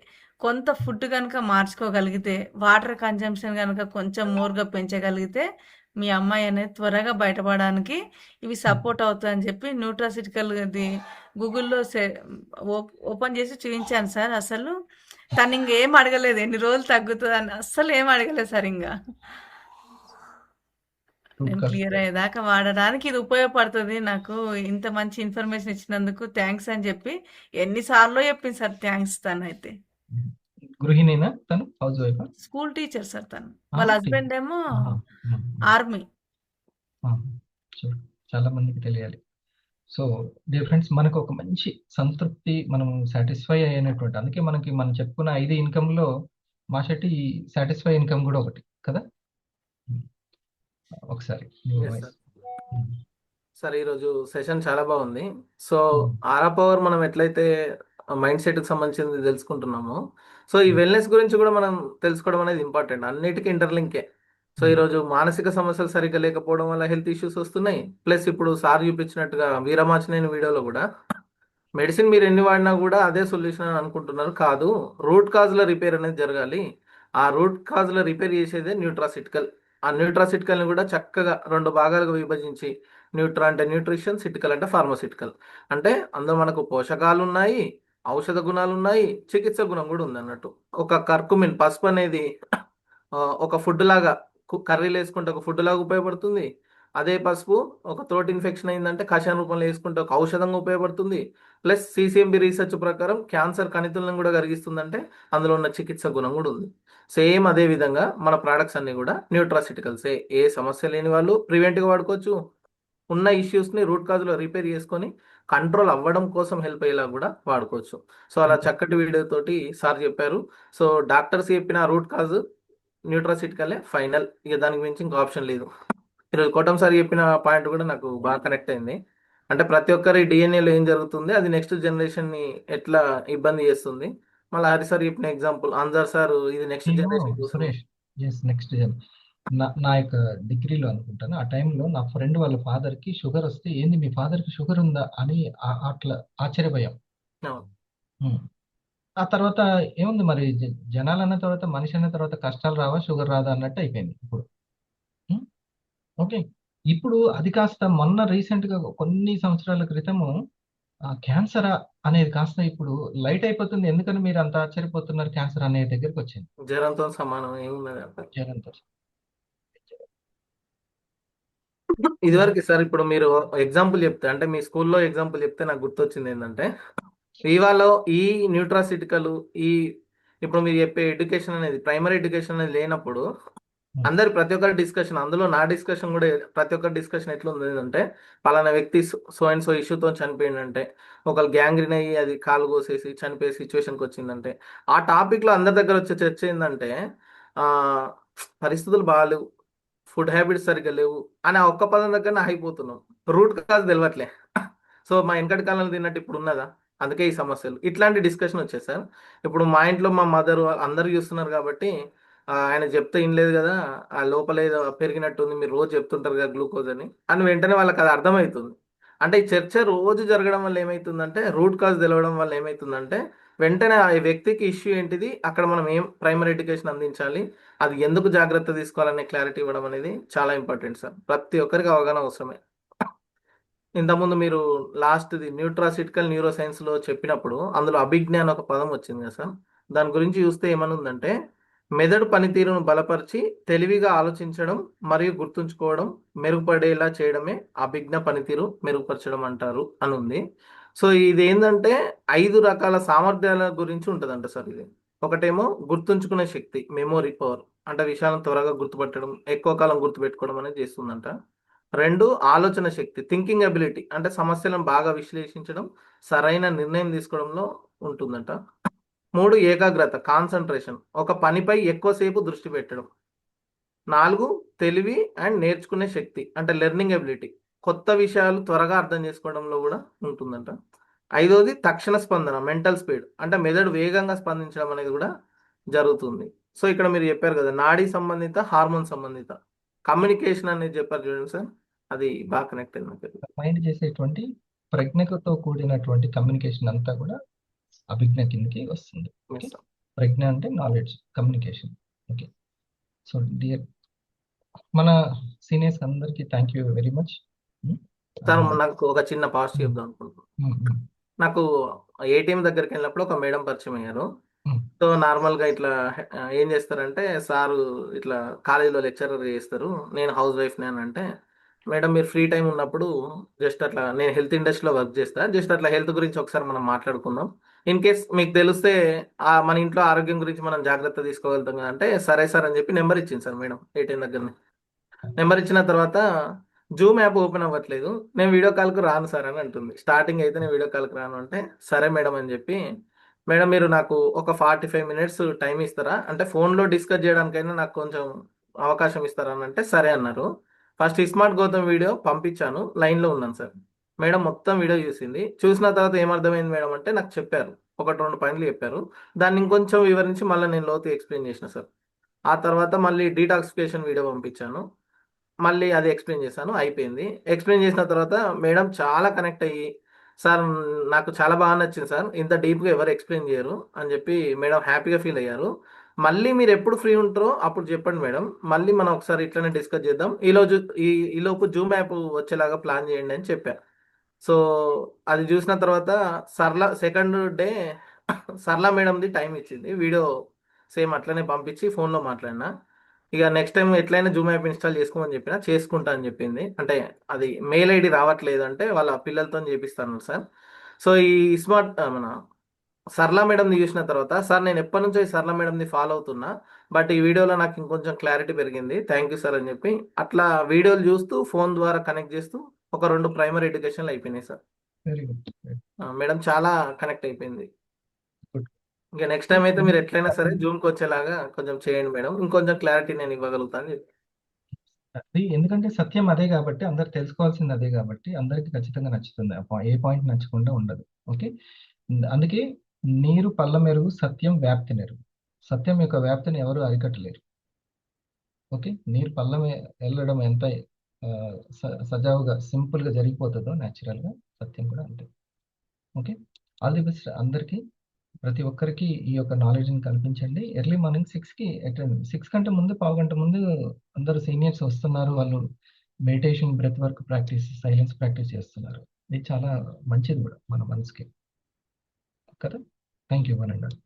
[SPEAKER 12] కొంత ఫుడ్ కనుక మార్చుకోగలిగితే, వాటర్ కన్జంప్షన్ కనుక కొంచెం మోర్గా పెంచగలిగితే మీ అమ్మాయి అనేది త్వరగా బయటపడడానికి ఇవి సపోర్ట్ అవుతుందని చెప్పి న్యూట్రాసిటికల్ ఇది గూగుల్లో ఓపెన్ చేసి చూపించాను సార్. అసలు తను ఇంకేం అడగలేదు ఎన్ని రోజులు తగ్గుతుంది అని, అస్సలు ఏం అడగలేదు సార్. ఇంకా నేను క్లియర్ అయ్యేదాకా వాడడానికి ఇది ఉపయోగపడుతుంది. నాకు ఇంత మంచి ఇన్ఫర్మేషన్ ఇచ్చినందుకు థ్యాంక్స్ అని చెప్పి ఎన్నిసార్లు చెప్పింది సార్ థ్యాంక్స్. తను అయితే
[SPEAKER 3] గృహిణినా తను, house wife?
[SPEAKER 12] School teacher sir తను. వాళ్ళ హస్బెండ్ ఏమో ఆర్మీ.
[SPEAKER 3] చాలా మందికి తెలియాలి. సో డియర్ ఫ్రెండ్స్, మనకు ఒక మంచి సంతృప్తి, మనం సాటిస్ఫై అయినటువంటి, అందుకే మనం చెప్పుకున్న 5 ఇన్కమ్ లో మా షెట్టి సాటిస్ఫై ఇన్కమ్ కూడా ఒకటి కదా. ఒకసారి
[SPEAKER 13] సార్ ఈరోజు సెషన్ చాలా బాగుంది. సో ఆరా పవర్ మనం ఎట్లయితే మైండ్ సెట్ కి సంబంధించింది తెలుసుకుంటున్నామో, సో ఈ వెల్నెస్ గురించి కూడా మనం తెలుసుకోవడం అనేది ఇంపార్టెంట్. అన్నిటికీ ఇంటర్లింకే. సో ఈరోజు మానసిక సమస్యలు సరిగ్గా లేకపోవడం వల్ల హెల్త్ ఇష్యూస్ వస్తున్నాయి. ప్లస్ ఇప్పుడు సార్ చూపించినట్టుగా వీరమాచినేని వీడియోలో కూడా మెడిసిన్ మీరు ఎన్ని వాడినా కూడా అదే సొల్యూషన్ అని అనుకుంటున్నారు. కాదు, రూట్ కాజ్ల రిపేర్ అనేది జరగాలి. ఆ రూట్ కాజ్ల రిపేర్ చేసేదే న్యూట్రాసిటికల్. ఆ న్యూట్రాసిటికల్ని కూడా చక్కగా 2 భాగాలుగా విభజించి, న్యూట్రా అంటే న్యూట్రిషన్, సిటికల్ అంటే ఫార్మాసిటికల్. అంటే అందులో మనకు పోషకాలు ఉన్నాయి, ఔషధ గుణాలు ఉన్నాయి, చికిత్స గుణం కూడా ఉంది అన్నట్టు. ఒక కర్కుమిన్ పసుపు అనేది ఒక ఫుడ్ లాగా, కర్రీలు వేసుకుంటే ఒక ఫుడ్ లాగా ఉపయోగపడుతుంది. అదే పసుపు ఒక థ్రోట్ ఇన్ఫెక్షన్ అయిందంటే కషాయం రూపంలో వేసుకుంటే ఒక ఔషధంగా ఉపయోగపడుతుంది. ప్లస్ సిసిఎంబి రీసెర్చ్ ప్రకారం క్యాన్సర్ కణితులను కూడా కరిగిస్తుందంటే అందులో ఉన్న చికిత్స గుణం కూడా ఉంది. సేమ్ అదే విధంగా మన ప్రోడక్ట్స్ అన్ని కూడా న్యూట్రాసిటికల్సే. ఏ సమస్య లేని వాళ్ళు ప్రివెంట్గా వాడుకోవచ్చు. ఉన్న ఇష్యూస్ని రూట్ కాజ్లో రిపేర్ చేసుకొని కంట్రోల్ అవ్వడం కోసం హెల్ప్ అయ్యేలా కూడా వాడుకోవచ్చు. సో అలా చక్కటి వీడియో తోటి సార్ చెప్పారు. సో డాక్టర్స్ చెప్పిన రూట్ కాజ్ న్యూట్రాసిటికలే ఫైనల్, ఇక దానికి మించి ఇంకో ఆప్షన్ లేదు. ఈరోజు కోటం సార్ చెప్పిన పాయింట్ కూడా నాకు బాగా కనెక్ట్ అయింది. అంటే ప్రతి ఒక్కరి డిఎన్ఏలో ఏం జరుగుతుంది, అది నెక్స్ట్ జనరేషన్ని ఎట్లా ఇబ్బంది చేస్తుంది. మళ్ళీ హరి సార్ చెప్పిన ఎగ్జాంపుల్, అంజర్ సార్ ఇది నెక్స్ట్ జనరేషన్
[SPEAKER 3] సురేష్, నెక్స్ట్ నా యొక్క డిగ్రీలో అనుకుంటాను, ఆ టైంలో నా ఫ్రెండ్ వాళ్ళ ఫాదర్ కి షుగర్ వస్తే, ఏంది మీ ఫాదర్ కి షుగర్ ఉందా అని అట్లా ఆశ్చర్యపోయాం. ఆ తర్వాత ఏముంది మరి, జనాలు అన్న తర్వాత, మనిషి అన్న తర్వాత కష్టాలు రావా, షుగర్ రాదా అన్నట్టు అయిపోయింది ఇప్పుడు. ఓకే, ఇప్పుడు అది కాస్త మొన్న రీసెంట్ గా కొన్ని సంవత్సరాల క్రితము క్యాన్సర్ అనేది కాస్త ఇప్పుడు లైట్ అయిపోతుంది. ఎందుకని మీరు అంత ఆశ్చర్యపోతున్నారు? క్యాన్సర్ అనే దగ్గరికి వచ్చింది.
[SPEAKER 13] జ్వరంతో సమానం ఏమున్నది,
[SPEAKER 3] జ్వరంతో.
[SPEAKER 13] ఇదివరకు సార్, ఇప్పుడు మీరు ఎగ్జాంపుల్ చెప్తే, అంటే మీ స్కూల్లో ఎగ్జాంపుల్ చెప్తే నాకు గుర్తొచ్చింది ఏంటంటే, ఇవాళ ఈ న్యూట్రాసిటికల్, ఇప్పుడు మీరు చెప్పే ఎడ్యుకేషన్ అనేది, ప్రైమరీ ఎడ్యుకేషన్ అనేది లేనప్పుడు ప్రతి ఒక్కరి డిస్కషన్, అందులో నా డిస్కషన్ కూడా, ప్రతి ఒక్కరి డిస్కషన్ ఎట్లా ఉంది అంటే, పలానా వ్యక్తి సో అండ్ సో ఇష్యూతో చనిపోయిందంటే, ఒకళ్ళు గ్యాంగ్రీన్ అయ్యి అది కాలు కోసేసి చనిపోయే సిచ్యువేషన్కి వచ్చిందంటే, ఆ టాపిక్లో అందరి దగ్గర వచ్చే చర్చ ఏంటంటే, పరిస్థితులు బాగాలేవు, ఫుడ్ హ్యాబిట్స్ సరిగ్గా లేవు అని ఆ ఒక్క పదం దగ్గర అయిపోతున్నాం. Root cause తెలియట్లే. సో మా వెనకటి కాలంలో తిన్నట్టు ఇప్పుడు ఉన్నదా? అందుకే ఈ సమస్యలు, ఇట్లాంటి డిస్కషన్ వచ్చాయి సార్. ఇప్పుడు మా ఇంట్లో మా మదర్ అందరు చూస్తున్నారు కాబట్టి, ఆయన చెప్తే వినలేదు కదా, ఆ లోపల ఏదో పెరిగినట్టుంది, మీరు రోజు చెప్తుంటారు కదా గ్లూకోజ్ అని వెంటనే వాళ్ళకి అది అర్థమవుతుంది. అంటే ఈ చర్చ రోజు జరగడం వల్ల ఏమవుతుందంటే, రూట్ కాజ్ తెలవడం వల్ల ఏమవుతుందంటే, వెంటనే ఆ వ్యక్తికి ఇష్యూ ఏంటిది, అక్కడ మనం ఏం ప్రైమరీ ఎడ్యుకేషన్ అందించాలి, అది ఎందుకు జాగ్రత్త తీసుకోవాలనే క్లారిటీ ఇవ్వడం అనేది చాలా ఇంపార్టెంట్ సార్. ప్రతి ఒక్కరికి అవగాహన అవసరమే. ఇంతకుముందు మీరు లాస్ట్ది న్యూట్రాసిటికల్ న్యూరో సైన్స్లో చెప్పినప్పుడు అందులో అభిజ్ఞ అని ఒక పదం వచ్చింది కదా సార్. దాని గురించి చూస్తే ఏమనుందంటే, మెదడు పనితీరును బలపరిచి తెలివిగా ఆలోచించడం మరియు గుర్తుంచుకోవడం మెరుగుపడేలా చేయడమే అభిజ్ఞ పనితీరు మెరుగుపరచడం అంటారు అని ఉంది. సో ఇది ఏంటంటే 5 రకాల సామర్థ్యాల గురించి ఉంటుందంట సార్ ఇది. ఒకటేమో గుర్తుంచుకునే శక్తి, మెమొరీ పవర్, అంటే విషయాలను త్వరగా గుర్తుపట్టడం, ఎక్కువ కాలం గుర్తుపెట్టుకోవడం అనేది చేస్తుందంట. 2 ఆలోచన శక్తి, థింకింగ్ అబిలిటీ, అంటే సమస్యలను బాగా విశ్లేషించడం, సరైన నిర్ణయం తీసుకోవడంలో ఉంటుందంట. 3 ఏకాగ్రత, కాన్సంట్రేషన్, ఒక పనిపై ఎక్కువసేపు దృష్టి పెట్టడం. 4 తెలివి అండ్ నేర్చుకునే శక్తి, అంటే లెర్నింగ్ ఎబిలిటీ, కొత్త విషయాలు త్వరగా అర్థం చేసుకోవడంలో కూడా ఉంటుందంట. 5వది తక్షణ స్పందన, మెంటల్ స్పీడ్, అంటే మెదడు వేగంగా స్పందించడం అనేది కూడా జరుగుతుంది. సో ఇక్కడ మీరు చెప్పారు కదా, నాడీ సంబంధిత, హార్మోన్ సంబంధిత కమ్యూనికేషన్ అనేది చెప్పారు చూడండి సార్, అది బాగా కనెక్ట్ అయింది నాకు.
[SPEAKER 3] మైండ్ చేసేటువంటి ప్రజ్ఞతో కూడినటువంటి కమ్యూనికేషన్ అంతా కూడా అభిజ్ఞ కిందకి వస్తుంది. ఓకే, ప్రజ్ఞ అంటే knowledge, communication. Okay, so dear మన సీనియర్స్ అందరికి thank you very much.
[SPEAKER 13] Sir నాకు ఒక చిన్న పాస్ట్ చెప్దాం అనుకుంటున్నాను. నాకు ఏటీఎం దగ్గరికి వెళ్ళినప్పుడు ఒక మేడం పరిచయం అయ్యారు. సో నార్మల్గా ఇట్లా ఏం చేస్తారంటే, సారు ఇట్లా కాలేజీలో లెక్చరర్ చేస్తారు, నేను హౌస్ వైఫ్ని అని అంటే, మేడం మీరు ఫ్రీ టైం ఉన్నప్పుడు జస్ట్ అట్లా, నేను హెల్త్ ఇండస్ట్రీలో వర్క్ చేస్తా, జస్ట్ అట్లా హెల్త్ గురించి ఒకసారి మనం మాట్లాడుకుందాం, ఇన్ కేస్ మీకు తెలిస్తే మన ఇంట్లో ఆరోగ్యం గురించి మనం జాగ్రత్త తీసుకోగలుగుతాం కదా అంటే, సరే సార్ అని చెప్పి నెంబర్ ఇచ్చింది సార్ మేడం ఏటీఎం దగ్గరనే. నెంబర్ ఇచ్చిన తర్వాత జూమ్ యాప్ ఓపెన్ అవ్వట్లేదు, నేను వీడియో కాల్కు రాను సార్ అని అంటుంది. స్టార్టింగ్ అయితే నేను వీడియో కాల్కి రాను అంటే, సరే మేడం అని చెప్పి, మేడం మీరు నాకు ఒక 45 మినిట్స్ టైం ఇస్తారా, అంటే ఫోన్లో డిస్కస్ చేయడానికైనా నాకు కొంచెం అవకాశం ఇస్తారా అని అంటే, సరే అన్నారు. ఫస్ట్ స్మార్ట్ గౌతమ్ వీడియో పంపించాను, లైన్లో ఉన్నాను సార్. మేడం మొత్తం వీడియో చూసింది. చూసిన తర్వాత ఏమర్థమైంది మేడం అంటే, నాకు చెప్పారు, 1-2 పాయింట్లు చెప్పారు, దాన్ని ఇంకొంచెం వివరించి మళ్ళీ నేను లోతు ఎక్స్ప్లెయిన్ చేసిన సార్. ఆ తర్వాత మళ్ళీ డీటాక్సిఫికేషన్ వీడియో పంపించాను, మళ్ళీ అది ఎక్స్ప్లెయిన్ చేశాను, అయిపోయింది. ఎక్స్ప్లెయిన్ చేసిన తర్వాత మేడం చాలా కనెక్ట్ అయ్యి, సార్ నాకు చాలా బాగా నచ్చింది సార్, ఇంత డీప్గా ఎవరు ఎక్స్ప్లెయిన్ చేయరు అని చెప్పి మేడం హ్యాపీగా ఫీల్ అయ్యారు. మళ్ళీ మీరు ఎప్పుడు ఫ్రీ ఉంటారో అప్పుడు చెప్పండి మేడం, మళ్ళీ మనం ఒకసారి ఇట్లనే డిస్కస్ చేద్దాం, ఈలోపు జూమ్ యాప్ వచ్చేలాగా ప్లాన్ చేయండి అని చెప్పారు. సో అది చూసిన తర్వాత సెకండ్ డే సర్లా మేడంది టైం ఇచ్చింది, వీడియో సేమ్ అట్లనే పంపించి ఫోన్లో మాట్లాడినా. ఇక నెక్స్ట్ టైం ఎట్లయినా జూమ్ యాప్ ఇన్స్టాల్ చేసుకోమని చెప్పినా, చేసుకుంటా అని చెప్పింది. అంటే అది మెయిల్ ఐడి రావట్లేదు అంటే వాళ్ళ పిల్లలతో చేపిస్తాను సార్. సో ఈ స్మార్ట్ మన సర్లా మేడంది చూసిన తర్వాత, సార్ నేను ఎప్పటి నుంచో ఈ సర్లా మేడంది ఫాలో అవుతున్నా, బట్ ఈ వీడియోలో నాకు ఇంకొంచెం క్లారిటీ పెరిగింది, థ్యాంక్ యూ సార్ అని చెప్పి, అట్లా వీడియోలు చూస్తూ ఫోన్ ద్వారా కనెక్ట్ చేస్తూ ఒక 2 ప్రైమరీ ఎడ్యుకేషన్లు అయిపోయినాయి సార్.
[SPEAKER 3] Very good.
[SPEAKER 13] మేడం చాలా కనెక్ట్ అయిపోయింది. ఇంకా నెక్స్ట్ టైం అయితే మీరు ఎట్లయినా సరే జూమ్కి వచ్చేలాగా కొంచెం చేయండి మేడం, ఇంకొంచెం క్లారిటీ నేను ఇవ్వగలుగుతాను చెప్పి.
[SPEAKER 3] అది ఎందుకంటే సత్యం అదే కాబట్టి, అందరు తెలుసుకోవాల్సింది అదే కాబట్టి అందరికి ఖచ్చితంగా నచ్చుతుంది, ఏ పాయింట్ నచ్చకుండా ఉండదు. ఓకే, అందుకే నీరు పల్ల మెరుగు, సత్యం వ్యాప్తి నెరుగు. సత్యం యొక్క వ్యాప్తిని ఎవరు అరికట్టలేరు. ఓకే, నీరు పల్లం వెళ్ళడం ఎంత సజావుగా సింపుల్గా జరిగిపోతుందో న్యాచురల్గా సత్యం కూడా అంతే. ఓకే, ఆల్ ది బెస్ట్ అందరికీ, ప్రతి ఒక్కరికి ఈ యొక్క నాలెడ్జ్ని కల్పించండి. ఎర్లీ మార్నింగ్ 6కి అటెండ్, 6 కంటే ముందు, పావు గంట ముందు అందరూ సీనియర్స్ వస్తున్నారు, వాళ్ళు meditation, breath work practice, silence practice చేస్తున్నారు. ఇది చాలా మంచిది కూడా మన మనసుకి కదా. Thank you one and all.